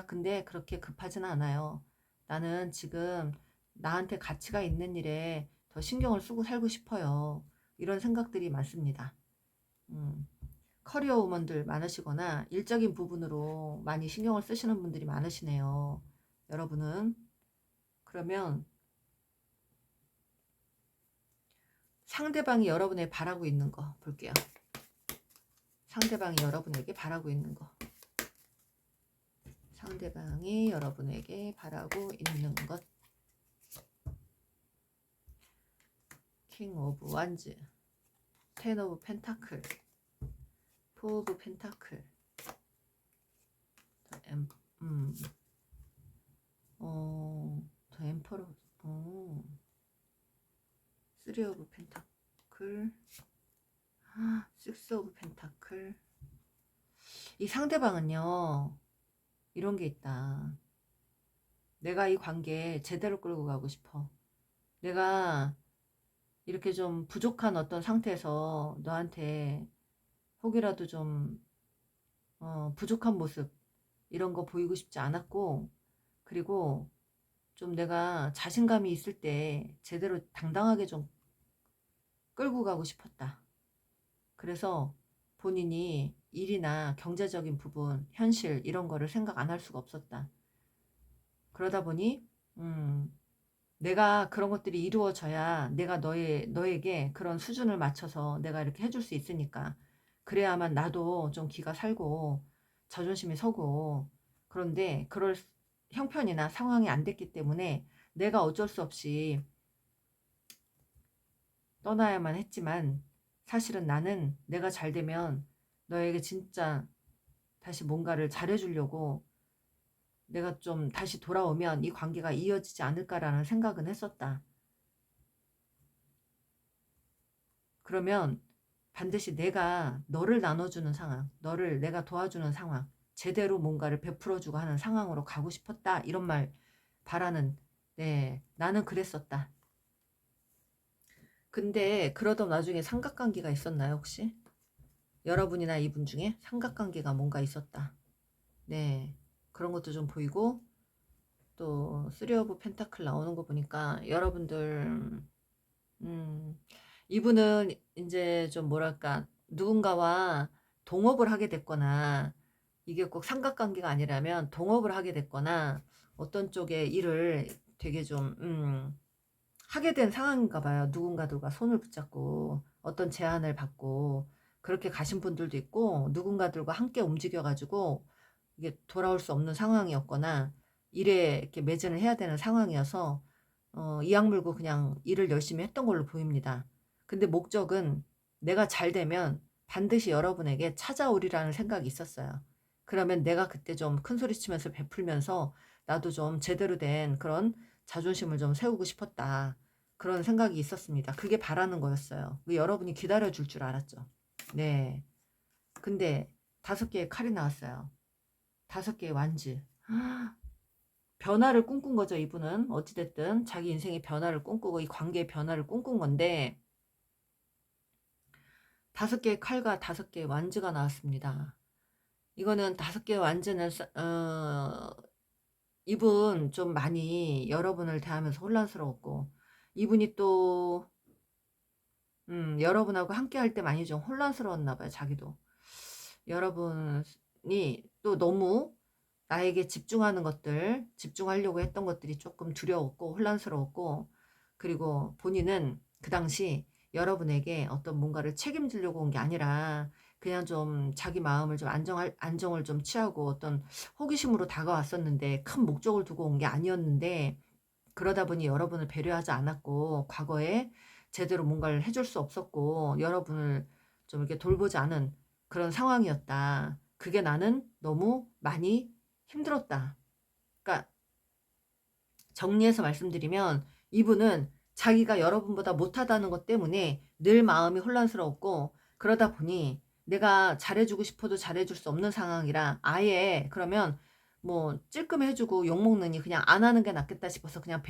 A: 근데 그렇게 급하지는 않아요. 나는 지금 나한테 가치가 있는 일에 더 신경을 쓰고 살고 싶어요. 이런 생각들이 많습니다. 커리어 우먼들 많으시거나 일적인 부분으로 많이 신경을 쓰시는 분들이 많으시네요. 여러분은. 그러면 상대방이 여러분에게 바라고 있는 거 볼게요. 상대방이 여러분에게 바라고 있는 거. 상대방이 여러분에게 바라고 있는 것. 킹 오브 완즈, 텐 오브 펜타클, 포 오브 펜타클, 더 엠퍼러, 쓰리 오브 펜타클, 식스 오브 펜타클. 이 상대방은요 이런 게 있다. 내가 이 관계 제대로 끌고 가고 싶어. 내가 이렇게 좀 부족한 어떤 상태에서 너한테 혹이라도 좀 부족한 모습 이런 거 보이고 싶지 않았고, 그리고 좀 내가 자신감이 있을 때 제대로 당당하게 좀 끌고 가고 싶었다. 그래서 본인이 일이나 경제적인 부분, 현실 이런 거를 생각 안 할 수가 없었다. 그러다 보니 내가 그런 것들이 이루어져야 내가 너에게 그런 수준을 맞춰서 내가 이렇게 해줄 수 있으니까. 그래야만 나도 좀 기가 살고 자존심이 서고. 그런데 그럴 형편이나 상황이 안 됐기 때문에 내가 어쩔 수 없이 떠나야만 했지만, 사실은 나는 내가 잘 되면 너에게 진짜 다시 뭔가를 잘해주려고, 내가 좀 다시 돌아오면 이 관계가 이어지지 않을까라는 생각은 했었다. 그러면 반드시 내가 너를 나눠주는 상황, 너를 내가 도와주는 상황, 제대로 뭔가를 베풀어주고 하는 상황으로 가고 싶었다. 이런 말 바라는, 네, 나는 그랬었다. 근데 그러던 와중에 삼각관계가 있었나요, 혹시? 여러분이나 이분 중에 삼각관계가 뭔가 있었다. 네, 그런 것도 좀 보이고, 또 쓰리 오브 펜타클 나오는 거 보니까 여러분들, 음, 이분은 이제 좀 뭐랄까, 누군가와 동업을 하게 됐거나, 이게 꼭 삼각관계가 아니라면 동업을 하게 됐거나, 어떤 쪽에 일을 되게 좀 하게 된 상황인가 봐요. 누군가들과 손을 붙잡고 어떤 제안을 받고 그렇게 가신 분들도 있고, 누군가들과 함께 움직여 가지고 이게 돌아올 수 없는 상황이었거나 일에 이렇게 매진을 해야 되는 상황이어서 이악 물고 그냥 일을 열심히 했던 걸로 보입니다. 근데 목적은 내가 잘 되면 반드시 여러분에게 찾아오리라는 생각이 있었어요. 그러면 내가 그때 좀 큰 소리 치면서 베풀면서 나도 좀 제대로 된 그런 자존심을 좀 세우고 싶었다. 그런 생각이 있었습니다. 그게 바라는 거였어요. 여러분이 기다려줄 줄 알았죠. 네. 근데 5개의 칼이 나왔어요. 5개의 완즈. 변화를 꿈꾼 거죠, 이분은. 어찌됐든 자기 인생의 변화를 꿈꾸고 이 관계의 변화를 꿈꾼 건데, 5개의 칼과 5개의 완즈가 나왔습니다. 이거는 5개의 완즈는 이분 좀 많이 여러분을 대하면서 혼란스러웠고, 이분이 또 여러분하고 함께 할 때 많이 좀 혼란스러웠나 봐요, 자기도. 여러분이 또 너무 나에게 집중하는 것들, 집중하려고 했던 것들이 조금 두려웠고 혼란스러웠고, 그리고 본인은 그 당시 여러분에게 어떤 뭔가를 책임지려고 온 게 아니라 그냥 좀 자기 마음을 좀 안정을 좀 취하고 어떤 호기심으로 다가왔었는데, 큰 목적을 두고 온 게 아니었는데, 그러다 보니 여러분을 배려하지 않았고, 과거에 제대로 뭔가를 해줄 수 없었고, 여러분을 좀 이렇게 돌보지 않은 그런 상황이었다. 그게 나는 너무 많이 힘들었다. 그러니까 정리해서 말씀드리면, 이분은 자기가 여러분보다 못하다는 것 때문에 늘 마음이 혼란스러웠고, 그러다 보니 내가 잘해주고 싶어도 잘해줄 수 없는 상황이라, 아예 그러면 뭐 찔끔해주고 욕먹느니 그냥 안 하는 게 낫겠다 싶어서 그냥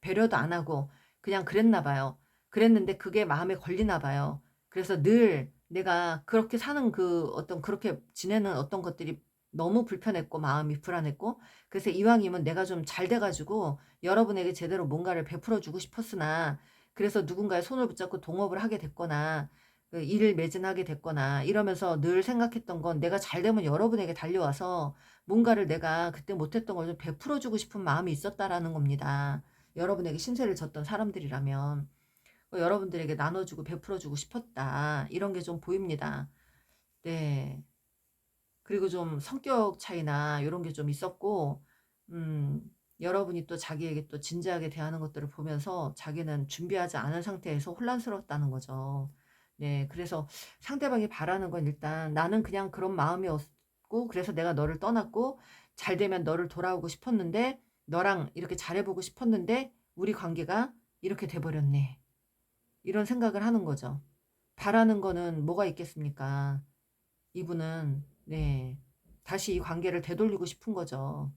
A: 배려도 안 하고 그냥 그랬나 봐요. 그랬는데 그게 마음에 걸리나 봐요. 그래서 늘 내가 그렇게 사는 그 어떤, 그렇게 지내는 어떤 것들이 너무 불편했고 마음이 불안했고, 그래서 이왕이면 내가 좀 잘 돼가지고 여러분에게 제대로 뭔가를 베풀어 주고 싶었으나, 그래서 누군가의 손을 붙잡고 동업을 하게 됐거나 그 일을 매진하게 됐거나 이러면서 늘 생각했던 건, 내가 잘 되면 여러분에게 달려와서 뭔가를 내가 그때 못했던 걸 좀 베풀어 주고 싶은 마음이 있었다라는 겁니다. 여러분에게 신세를 졌던 사람들이라면 여러분들에게 나눠주고 베풀어주고 싶었다. 이런 게 좀 보입니다. 네. 그리고 좀 성격 차이나 이런 게 좀 있었고, 음, 여러분이 또 자기에게 또 진지하게 대하는 것들을 보면서 자기는 준비하지 않은 상태에서 혼란스러웠다는 거죠. 네. 그래서 상대방이 바라는 건, 일단 나는 그냥 그런 마음이었고, 그래서 내가 너를 떠났고, 잘 되면 너를 돌아오고 싶었는데, 너랑 이렇게 잘해보고 싶었는데, 우리 관계가 이렇게 돼버렸네. 이런 생각을 하는 거죠. 바라는 거는 뭐가 있겠습니까? 이분은, 네, 다시 이 관계를 되돌리고 싶은 거죠.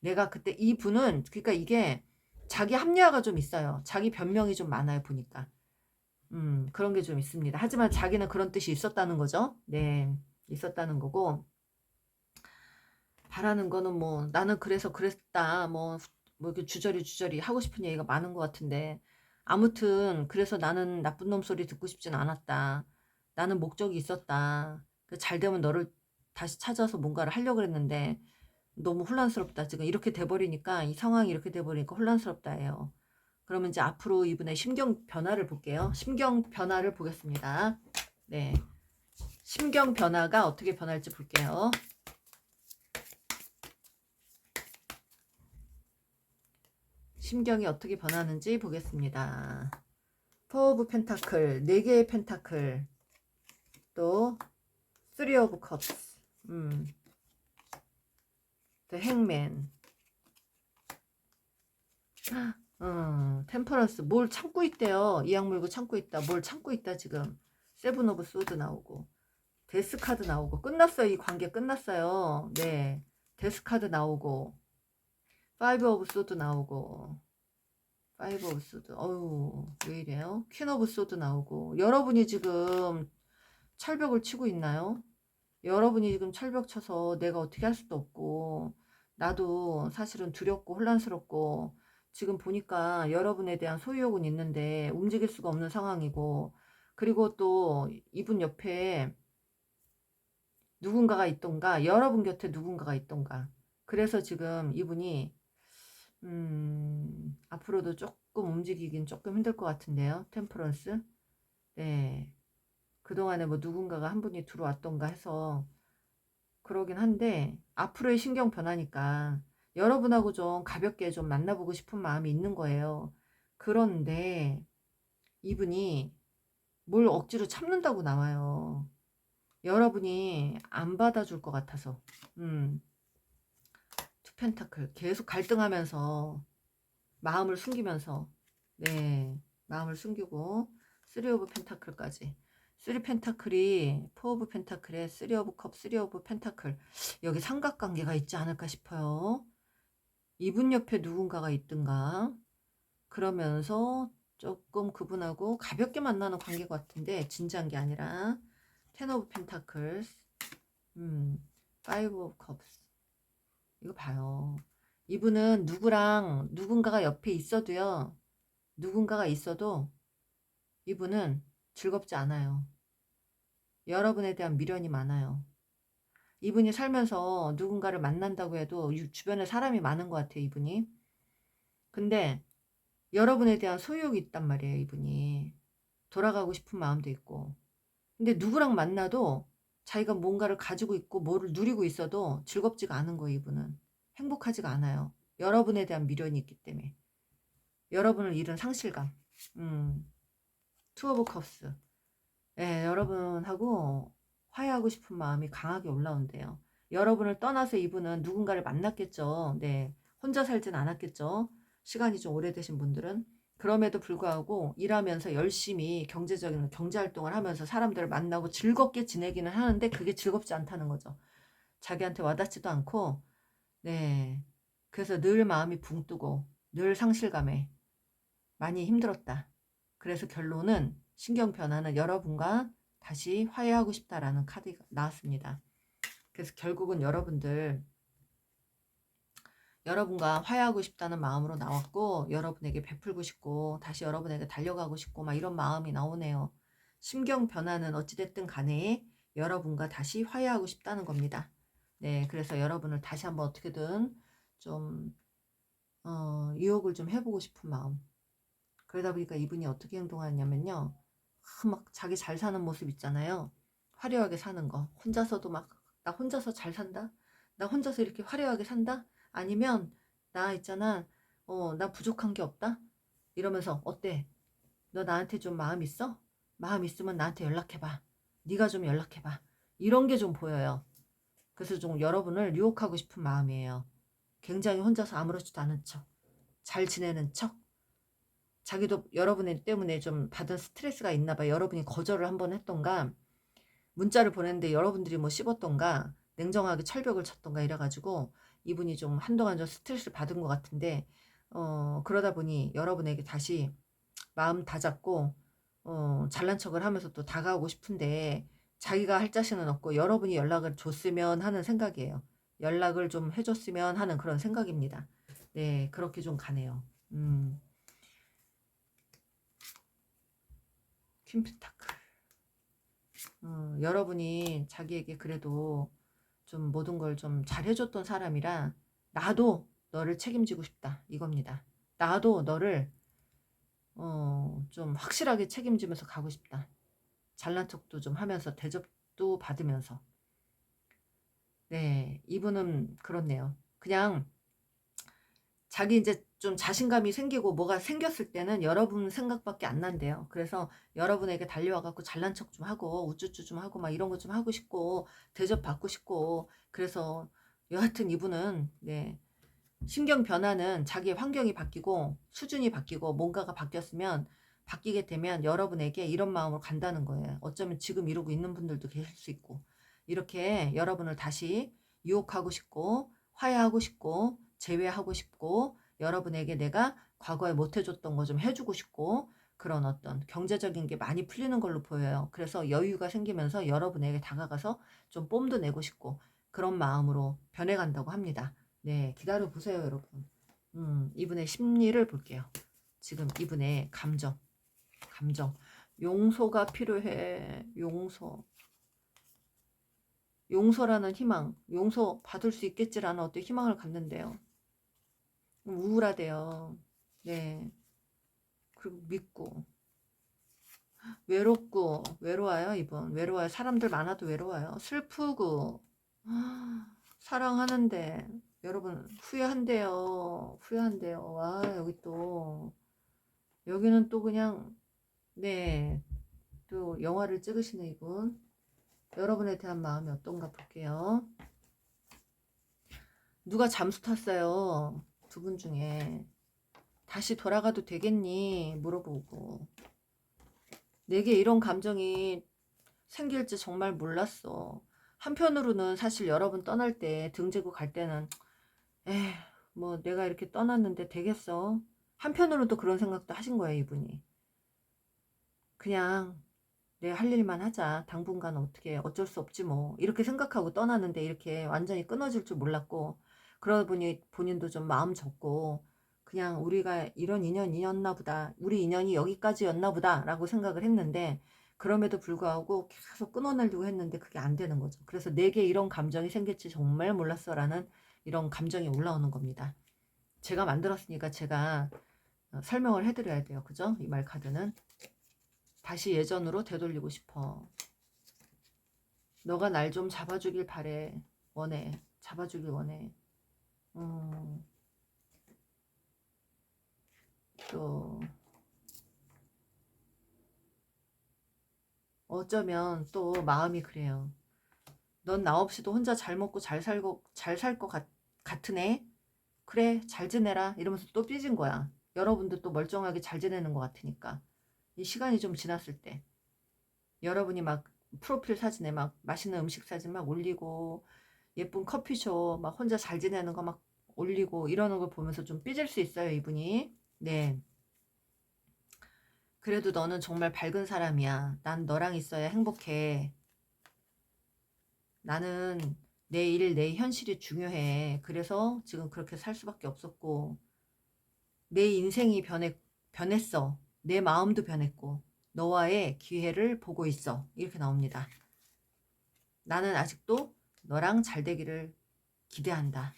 A: 내가 그때, 이분은 그러니까 이게 자기 합리화가 좀 있어요. 자기 변명이 좀 많아요, 보니까. 그런 게 좀 있습니다. 하지만 자기는 그런 뜻이 있었다는 거죠. 네, 있었다는 거고, 바라는 거는 뭐 나는 그래서 그랬다, 뭐 이렇게 주저리 하고 싶은 얘기가 많은 것 같은데, 아무튼 그래서 나는 나쁜 놈 소리 듣고 싶진 않았다. 나는 목적이 있었다. 잘 되면 너를 다시 찾아서 뭔가를 하려고 그랬는데 너무 혼란스럽다. 지금 이렇게 돼버리니까, 이 상황이 이렇게 돼버리니까 혼란스럽다 해요. 그러면 이제 앞으로 이분의 심경 변화를 볼게요. 심경 변화를 보겠습니다. 네. 심경 변화가 어떻게 변할지 볼게요. 심경이 어떻게 변하는지 보겠습니다. 포 오브 펜타클, 4개의 펜타클, 또 3 오브 컵스, 또 행맨, 템퍼런스. 뭘 참고 있대요. 이악 물고 참고 있다. 뭘 참고 있다 지금. 세븐 오브 소드 나오고 데스 카드 나오고 끝났어요. 이 관계 끝났어요. 네, 데스 카드 나오고 파이브 오브 소드 나오고 파이브 오브 소드. 어우, 왜 이래요? 퀸 오브 소드 나오고. 여러분이 지금 철벽을 치고 있나요? 여러분이 지금 철벽 쳐서 내가 어떻게 할 수도 없고, 나도 사실은 두렵고 혼란스럽고, 지금 보니까 여러분에 대한 소유욕은 있는데 움직일 수가 없는 상황이고, 그리고 또 이분 옆에 누군가가 있던가, 여러분 곁에 누군가가 있던가. 그래서 지금 이분이 앞으로도 조금 움직이긴 조금 힘들 것 같은데요. 템퍼런스. 네. 그동안에 뭐 누군가가 한 분이 들어왔던가 해서 그러긴 한데, 앞으로의 신경 변하니까 여러분하고 좀 가볍게 좀 만나보고 싶은 마음이 있는 거예요. 그런데 이분이 뭘 억지로 참는다고 나와요. 여러분이 안 받아줄 것 같아서. 투 펜타클 계속 갈등하면서 마음을 숨기면서, 네, 마음을 숨기고 3 오브 펜타클까지. 3 펜타클이 4 오브 펜타클에 3 오브 컵, 3 오브 펜타클. 여기 삼각관계가 있지 않을까 싶어요. 이분 옆에 누군가가 있든가 그러면서 조금 그분하고 가볍게 만나는 관계 같은데 진지한 게 아니라 10 오브 펜타클, 5 오브 컵스. 이거 봐요. 이분은 누구랑 누군가가 옆에 있어도요. 누군가가 있어도 이분은 즐겁지 않아요. 여러분에 대한 미련이 많아요. 이분이 살면서 누군가를 만난다고 해도 주변에 사람이 많은 것 같아요. 이분이. 근데 여러분에 대한 소유욕이 있단 말이에요. 이분이. 돌아가고 싶은 마음도 있고. 근데 누구랑 만나도 자기가 뭔가를 가지고 있고 뭐를 누리고 있어도 즐겁지가 않은 거예요. 이분은. 행복하지가 않아요. 여러분에 대한 미련이 있기 때문에. 여러분을 잃은 상실감. 투 오브 컵스. 예, 여러분하고 화해하고 싶은 마음이 강하게 올라온대요. 여러분을 떠나서 이분은 누군가를 만났겠죠. 네, 혼자 살진 않았겠죠. 시간이 좀 오래되신 분들은. 그럼에도 불구하고 일하면서 열심히 경제적인 경제활동을 하면서 사람들을 만나고 즐겁게 지내기는 하는데 그게 즐겁지 않다는 거죠. 자기한테 와닿지도 않고, 네, 그래서 늘 마음이 붕 뜨고 늘 상실감에 많이 힘들었다. 그래서 결론은 신경 변화는 여러분과 다시 화해하고 싶다라는 카드가 나왔습니다. 그래서 결국은 여러분과 화해하고 싶다는 마음으로 나왔고, 여러분에게 베풀고 싶고 다시 여러분에게 달려가고 싶고 막 이런 마음이 나오네요. 심경 변화는 어찌됐든 간에 여러분과 다시 화해하고 싶다는 겁니다. 네, 그래서 여러분을 다시 한번 어떻게든 좀 유혹을 좀 해보고 싶은 마음. 그러다 보니까 이분이 어떻게 행동하냐면요. 막 자기 잘 사는 모습 있잖아요. 화려하게 사는 거. 혼자서도 막, 나 혼자서 잘 산다? 나 혼자서 이렇게 화려하게 산다? 아니면, 나 있잖아. 나 부족한 게 없다? 이러면서, 어때? 너 나한테 좀 마음 있어? 마음 있으면 나한테 연락해봐. 네가 좀 연락해봐. 이런 게 좀 보여요. 그래서 좀 여러분을 유혹하고 싶은 마음이에요. 굉장히 혼자서 아무렇지도 않은 척. 잘 지내는 척. 자기도 여러분 때문에 좀 받은 스트레스가 있나 봐. 여러분이 거절을 한번 했던가, 문자를 보냈는데 여러분들이 뭐 씹었던가, 냉정하게 철벽을 쳤던가 이래가지고 이분이 좀 한동안 좀 스트레스를 받은 것 같은데, 그러다 보니 여러분에게 다시 마음 다잡고, 잘난 척을 하면서 또 다가오고 싶은데 자기가 할 자신은 없고 여러분이 연락을 줬으면 하는 생각이에요. 연락을 좀 해줬으면 하는 그런 생각입니다. 네, 그렇게 좀 가네요. 퀸프타클. 여러분이 자기에게 그래도 좀 모든 걸 좀 잘해줬던 사람이라 나도 너를 책임지고 싶다 이겁니다. 나도 너를 좀 확실하게 책임지면서 가고 싶다. 잘난 척도 좀 하면서 대접도 받으면서. 네, 이분은 그렇네요. 그냥 자기 이제 좀 자신감이 생기고 뭐가 생겼을 때는 여러분 생각밖에 안 난대요. 그래서 여러분에게 달려와 갖고 잘난 척 좀 하고 우쭈쭈 좀 하고 막 이런 거 좀 하고 싶고 대접받고 싶고. 그래서 여하튼 이분은 네, 신경 변화는 자기의 환경이 바뀌고 수준이 바뀌고 뭔가가 바뀌었으면 바뀌게 되면 여러분에게 이런 마음으로 간다는 거예요. 어쩌면 지금 이러고 있는 분들도 계실 수 있고, 이렇게 여러분을 다시 유혹하고 싶고 화해하고 싶고 제외하고 싶고 여러분에게 내가 과거에 못해줬던 거 좀 해주고 싶고 그런 어떤 경제적인 게 많이 풀리는 걸로 보여요. 그래서 여유가 생기면서 여러분에게 다가가서 좀 뽐도 내고 싶고 그런 마음으로 변해간다고 합니다. 네, 기다려 보세요, 여러분. 이분의 심리를 볼게요. 지금 이분의 감정. 용서가 필요해. 용서라는 희망. 용서 받을 수 있겠지라는 어떤 희망을 갖는데요. 우울하대요. 네. 그리고 믿고. 외롭고. 외로워요, 이분. 외로워요. 사람들 많아도 외로워요. 슬프고. 사랑하는데. 여러분, 후회한대요. 후회한대요. 와, 여기 또. 여기는 또 그냥, 네. 또 영화를 찍으시는 이분. 여러분에 대한 마음이 어떤가 볼게요. 누가 잠수 탔어요. 두 분 중에. 다시 돌아가도 되겠니? 물어보고. 내게 이런 감정이 생길지 정말 몰랐어. 한편으로는 사실 여러분 떠날 때 등 지고 갈 때는 에휴 뭐 내가 이렇게 떠났는데 되겠어. 한편으로는 또 그런 생각도 하신 거예요, 이분이. 그냥 내가 할 일만 하자. 당분간 어떻게 어쩔 수 없지 뭐. 이렇게 생각하고 떠나는데 이렇게 완전히 끊어질 줄 몰랐고 그러다 보니 본인도 좀 마음 접고 그냥 우리가 이런 인연이었나 보다. 우리 인연이 여기까지였나 보다 라고 생각을 했는데 그럼에도 불구하고 계속 끊어내려고 했는데 그게 안 되는 거죠. 그래서 내게 이런 감정이 생길지 정말 몰랐어 라는 이런 감정이 올라오는 겁니다. 제가 만들었으니까 제가 설명을 해드려야 돼요. 그죠? 이 말 카드는. 다시 예전으로 되돌리고 싶어. 너가 날 좀 잡아주길 바래. 원해. 잡아주길 원해. 또 어쩌면 또 마음이 그래요. 넌 나 없이도 혼자 잘 먹고 잘 살고 잘 살 것 같은 애? 그래 잘 지내라 이러면서 또 삐진 거야. 여러분도 또 멀쩡하게 잘 지내는 것 같으니까. 이 시간이 좀 지났을 때 여러분이 막 프로필 사진에 막 맛있는 음식 사진 막 올리고 예쁜 커피숍 막 혼자 잘 지내는 거 막 올리고 이러는 걸 보면서 좀 삐질 수 있어요, 이분이. 네. 그래도 너는 정말 밝은 사람이야. 난 너랑 있어야 행복해. 나는 내 일, 내 현실이 중요해. 그래서 지금 그렇게 살 수밖에 없었고 내 인생이 변했어. 내 마음도 변했고 너와의 기회를 보고 있어. 이렇게 나옵니다. 나는 아직도 너랑 잘 되기를 기대한다.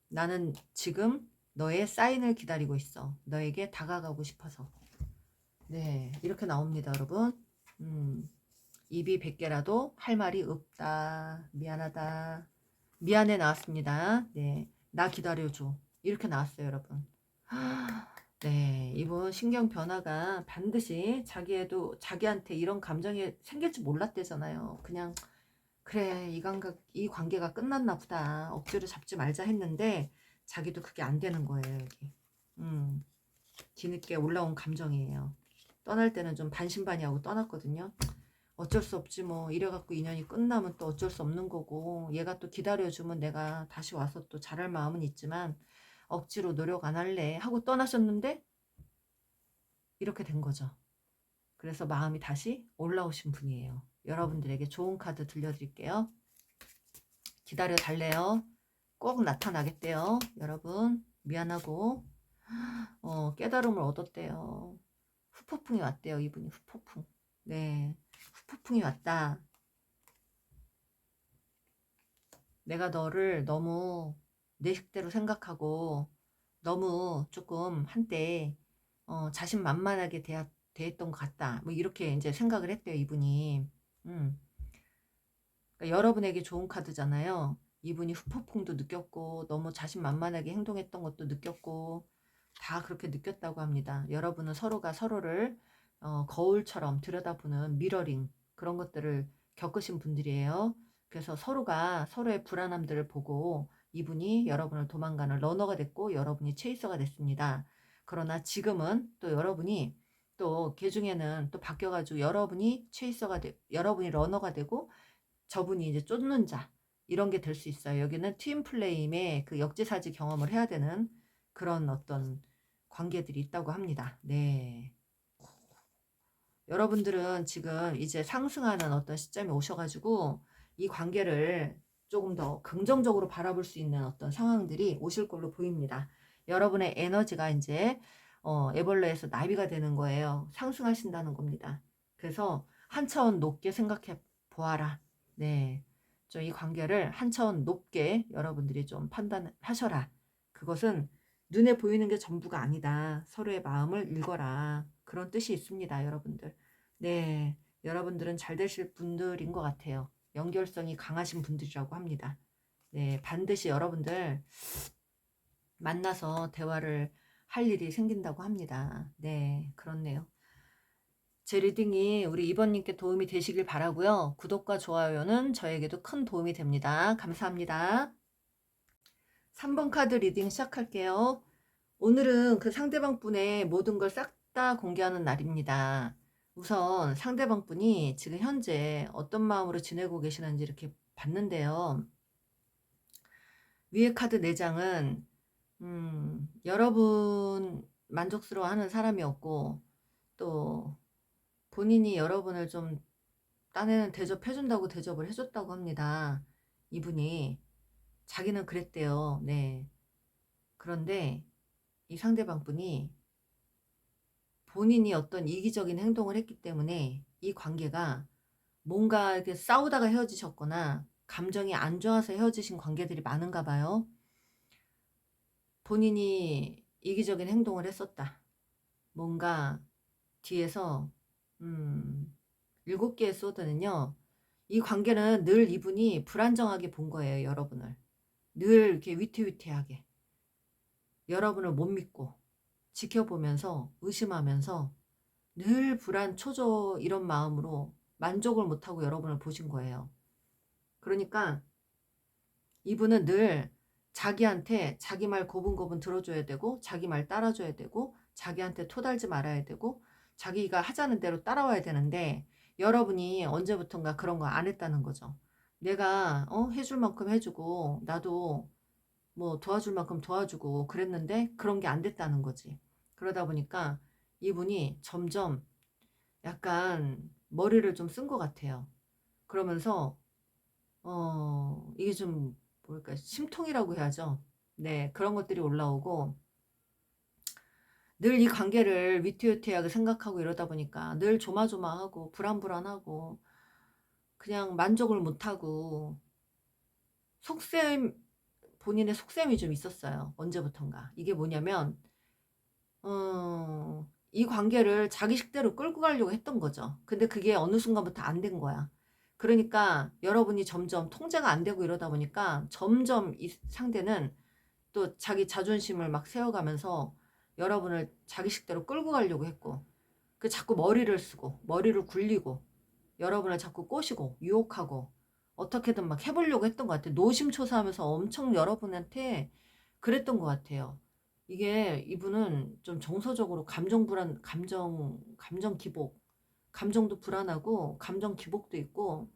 A: 나는 지금 너의 사인을 기다리고 있어. 너에게 다가가고 싶어서. 네, 이렇게 나옵니다, 여러분. 입이 100개라도 할 말이 없다. 미안하다. 미안해 나왔습니다. 네, 나 기다려줘. 이렇게 나왔어요, 여러분. 네, 이분 신경 변화가 반드시 자기한테 이런 감정이 생길지 몰랐대잖아요. 그냥 그래 이 관계가 끝났나 보다. 억지로 잡지 말자 했는데 자기도 그게 안 되는 거예요, 여기. 뒤늦게 올라온 감정이에요. 떠날 때는 좀 반신반의하고 떠났거든요. 어쩔 수 없지 뭐 이래갖고 인연이 끝나면 또 어쩔 수 없는 거고 얘가 또 기다려주면 내가 다시 와서 또 잘할 마음은 있지만 억지로 노력 안 할래 하고 떠나셨는데 이렇게 된 거죠. 그래서 마음이 다시 올라오신 분이에요. 여러분들에게 좋은 카드 들려드릴게요. 기다려 달래요. 꼭 나타나겠대요. 여러분 미안하고 깨달음을 얻었대요. 후폭풍이 왔대요. 이분이 후폭풍. 네, 후폭풍이 왔다. 내가 너를 너무 내 식대로 생각하고 너무 조금 한때 자신만만하게 대했던 것 같다. 뭐 이렇게 이제 생각을 했대요, 이분이. 음. 그러니까 여러분에게 좋은 카드잖아요. 이분이 후폭풍도 느꼈고 너무 자신만만하게 행동했던 것도 느꼈고 다 그렇게 느꼈다고 합니다. 여러분은 서로가 서로를 거울처럼 들여다보는 미러링 그런 것들을 겪으신 분들이에요. 그래서 서로가 서로의 불안함들을 보고 이분이 여러분을 도망가는 러너가 됐고 여러분이 체이서가 됐습니다. 그러나 지금은 또 여러분이 또 개중에는 또 바뀌어가지고 여러분이 여러분이 러너가 되고 저분이 이제 쫓는 자 이런 게 될 수 있어요. 여기는 트윈 플레임의 그 역지사지 경험을 해야 되는 그런 어떤 관계들이 있다고 합니다. 네. 여러분들은 지금 이제 상승하는 어떤 시점에 오셔가지고 이 관계를 조금 더 긍정적으로 바라볼 수 있는 어떤 상황들이 오실 걸로 보입니다. 여러분의 에너지가 이제 애벌레에서 나비가 되는 거예요. 상승하신다는 겁니다. 그래서 한 차원 높게 생각해 보아라. 네. 좀 이 관계를 한 차원 높게 여러분들이 좀 판단하셔라. 그것은 눈에 보이는 게 전부가 아니다. 서로의 마음을 읽어라. 그런 뜻이 있습니다, 여러분들. 네. 여러분들은 잘 되실 분들인 것 같아요. 연결성이 강하신 분들이라고 합니다. 네. 반드시 여러분들 만나서 대화를 할 일이 생긴다고 합니다. 네. 그렇네요. 제 리딩이 우리 2번님께 도움이 되시길 바라고요. 구독과 좋아요는 저에게도 큰 도움이 됩니다. 감사합니다. 3번 카드 리딩 시작할게요. 오늘은 그 상대방 분의 모든 걸 싹 다 공개하는 날입니다. 우선 상대방 분이 지금 현재 어떤 마음으로 지내고 계시는지 이렇게 봤는데요. 위에 카드 4장은 여러분 만족스러워하는 사람이었고 또 본인이 여러분을 좀 딴에는 대접해준다고 대접을 해줬다고 합니다. 이분이 자기는 그랬대요. 네. 그런데 이 상대방 분이 본인이 어떤 이기적인 행동을 했기 때문에 이 관계가 뭔가 이렇게 싸우다가 헤어지셨거나 감정이 안 좋아서 헤어지신 관계들이 많은가 봐요. 본인이 이기적인 행동을 했었다. 뭔가 뒤에서 7개의 소드는요. 이 관계는 늘 이분이 불안정하게 본 거예요. 여러분을. 늘 이렇게 위태위태하게. 여러분을 못 믿고 지켜보면서 의심하면서 늘 불안, 초조 이런 마음으로 만족을 못하고 여러분을 보신 거예요. 그러니까 이분은 늘 자기한테 자기 말 고분고분 들어줘야 되고 자기 말 따라줘야 되고 자기한테 토달지 말아야 되고 자기가 하자는 대로 따라와야 되는데 여러분이 언제부턴가 그런 거 안 했다는 거죠. 내가 해줄 만큼 해주고 나도 뭐 도와줄 만큼 도와주고 그랬는데 그런 게 안 됐다는 거지. 그러다 보니까 이분이 점점 약간 머리를 좀 쓴 것 같아요. 그러면서 이게 좀 뭘까 심통이라고 해야죠. 네, 그런 것들이 올라오고 늘 이 관계를 위태위태하게 생각하고 이러다 보니까 늘 조마조마하고 불안불안하고 그냥 만족을 못하고 속셈 본인의 속셈이 좀 있었어요. 언제부턴가. 이게 뭐냐면 이 관계를 자기 식대로 끌고 가려고 했던 거죠. 근데 그게 어느 순간부터 안 된 거야. 그러니까 여러분이 점점 통제가 안 되고 이러다 보니까 점점 이 상대는 또 자기 자존심을 막 세워가면서 여러분을 자기 식대로 끌고 가려고 했고 그 자꾸 머리를 쓰고 머리를 굴리고 여러분을 자꾸 꼬시고 유혹하고 어떻게든 막 해보려고 했던 것 같아요. 노심초사하면서 엄청 여러분한테 그랬던 것 같아요. 이게 이분은 좀 정서적으로 감정 기복, 감정도 불안하고 감정 기복도 있고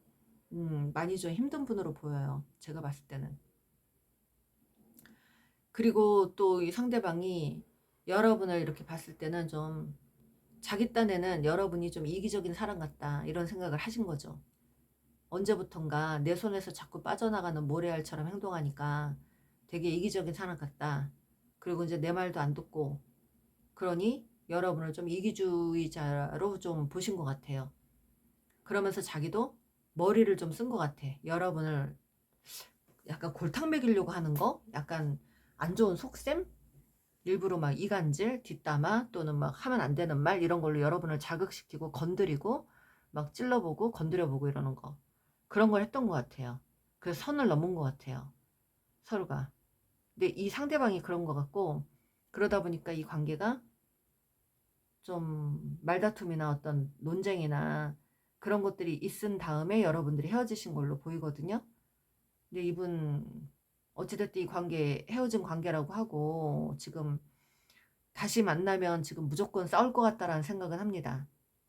A: 많이 좀 힘든 분으로 보여요. 제가 봤을 때는. 그리고 또 이 상대방이 여러분을 이렇게 봤을 때는 좀 자기 딴에는 여러분이 좀 이기적인 사람 같다 이런 생각을 하신 거죠. 언제부턴가 내 손에서 자꾸 빠져나가는 모래알처럼 행동하니까 되게 이기적인 사람 같다. 그리고 이제 내 말도 안 듣고 그러니 여러분을 좀 이기주의자로 좀 보신 것 같아요. 그러면서 자기도 머리를 좀 쓴 것 같아. 여러분을 약간 골탕 먹이려고 하는 거? 약간 안 좋은 속셈? 일부러 막 이간질, 뒷담화 또는 막 하면 안 되는 말 이런 걸로 여러분을 자극시키고 건드리고 막 찔러보고 건드려보고 이러는 거. 그런 걸 했던 것 같아요. 그래서 선을 넘은 것 같아요. 서로가. 근데 이 상대방이 그런 것 같고 그러다 보니까 이 관계가 좀 말다툼이나 어떤 논쟁이나 그런 것들이 있은 다음에 여러분들이 헤어지신 걸로 보이거든요. 근데 이분 어찌됐든 이 관계 헤어진 관계라고 하고 지금 다시 만나면 지금 무조건 싸울 것 같다라는 생각은 합니다.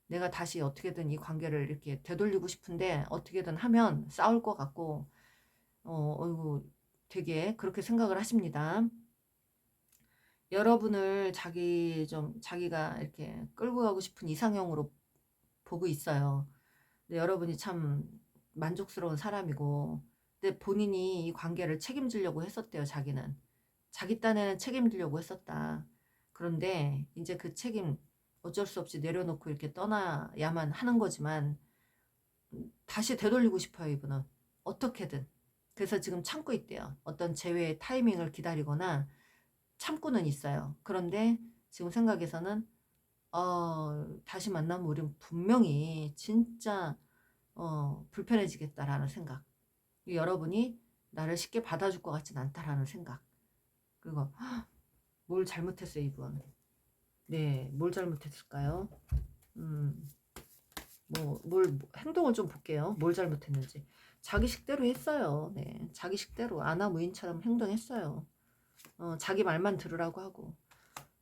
A: 내가 다시 어떻게든 이 관계를 이렇게 되돌리고 싶은데 어떻게든 하면 싸울 것 같고 어이구 되게 그렇게 생각을 하십니다. 여러분을 자기가 이렇게 끌고 가고 싶은 이상형으로 보고 있어요. 근데 여러분이 참 만족스러운 사람이고 근데 본인이 이 관계를 책임지려고 했었대요. 자기는 자기 딴에는 책임지려고 했었다. 그런데 이제 그 책임 어쩔 수 없이 내려놓고 이렇게 떠나야만 하는 거지만 다시 되돌리고 싶어요. 이분은 어떻게든. 그래서 지금 참고 있대요. 어떤 재회의 타이밍을 기다리거나 참고는 있어요. 그런데 지금 생각에서는 다시 만나면 우린 분명히 진짜 불편해지겠다라는 생각. 여러분이 나를 쉽게 받아줄 것 같진 않다라는 생각. 그리고 뭘 잘못했어요, 이분. 네, 뭘 잘못했을까요? 행동을 좀 볼게요. 뭘 잘못했는지. 자기 식대로 했어요. 네, 자기 식대로 아나무인처럼 행동했어요. 자기 말만 들으라고 하고.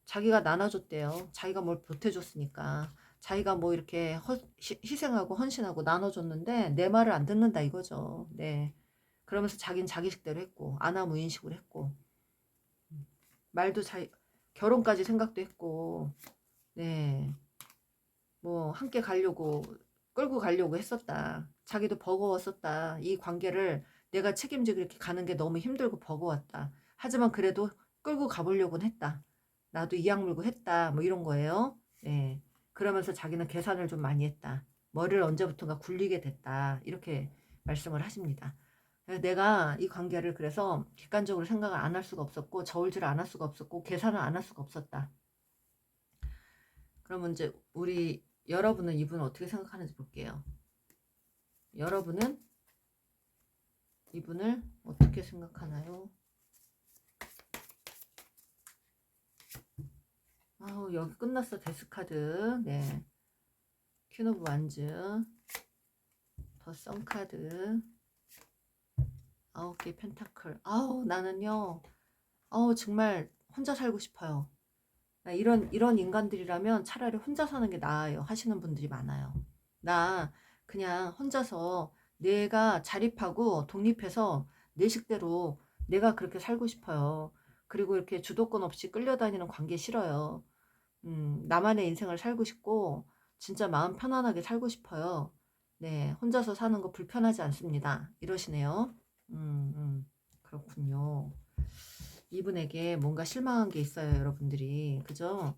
A: 자기가 나눠줬대요. 자기가 뭘 보태줬으니까. 자기가 뭐 이렇게 희생하고 헌신하고 나눠줬는데 내 말을 안 듣는다 이거죠. 네. 그러면서 자기는 자기 식대로 했고 아나무인식으로 했고 말도 결혼까지 생각도 했고 네. 뭐 함께 가려고 끌고 가려고 했었다. 자기도 버거웠었다. 이 관계를 내가 책임지고 이렇게 가는 게 너무 힘들고 버거웠다. 하지만 그래도 끌고 가보려고는 했다. 나도 이악 물고 했다. 뭐 이런 거예요. 네. 그러면서 자기는 계산을 좀 많이 했다. 머리를 언제부턴가 굴리게 됐다. 이렇게 말씀을 하십니다. 내가 이 관계를 그래서 객관적으로 생각을 안 할 수가 없었고 저울질을 안 할 수가 없었고 계산을 안 할 수가 없었다. 그러면 이제 여러분은 이분 어떻게 생각하는지 볼게요. 여러분은 이분을 어떻게 생각하나요? 아우 여기 끝났어. 데스카드. 네. 퀸 오브 완즈. 더 썬카드. 9개 펜타클. 아우 나는요. 정말 혼자 살고 싶어요. 이런 인간들이라면 차라리 혼자 사는 게 나아요. 하시는 분들이 많아요. 나 그냥 혼자서 내가 자립하고 독립해서 내 식대로 내가 그렇게 살고 싶어요. 그리고 이렇게 주도권 없이 끌려다니는 관계 싫어요. 나만의 인생을 살고 싶고 진짜 마음 편안하게 살고 싶어요. 네, 혼자서 사는 거 불편하지 않습니다. 이러시네요. 그렇군요. 이분에게 뭔가 실망한 게 있어요, 여러분들이. 그죠?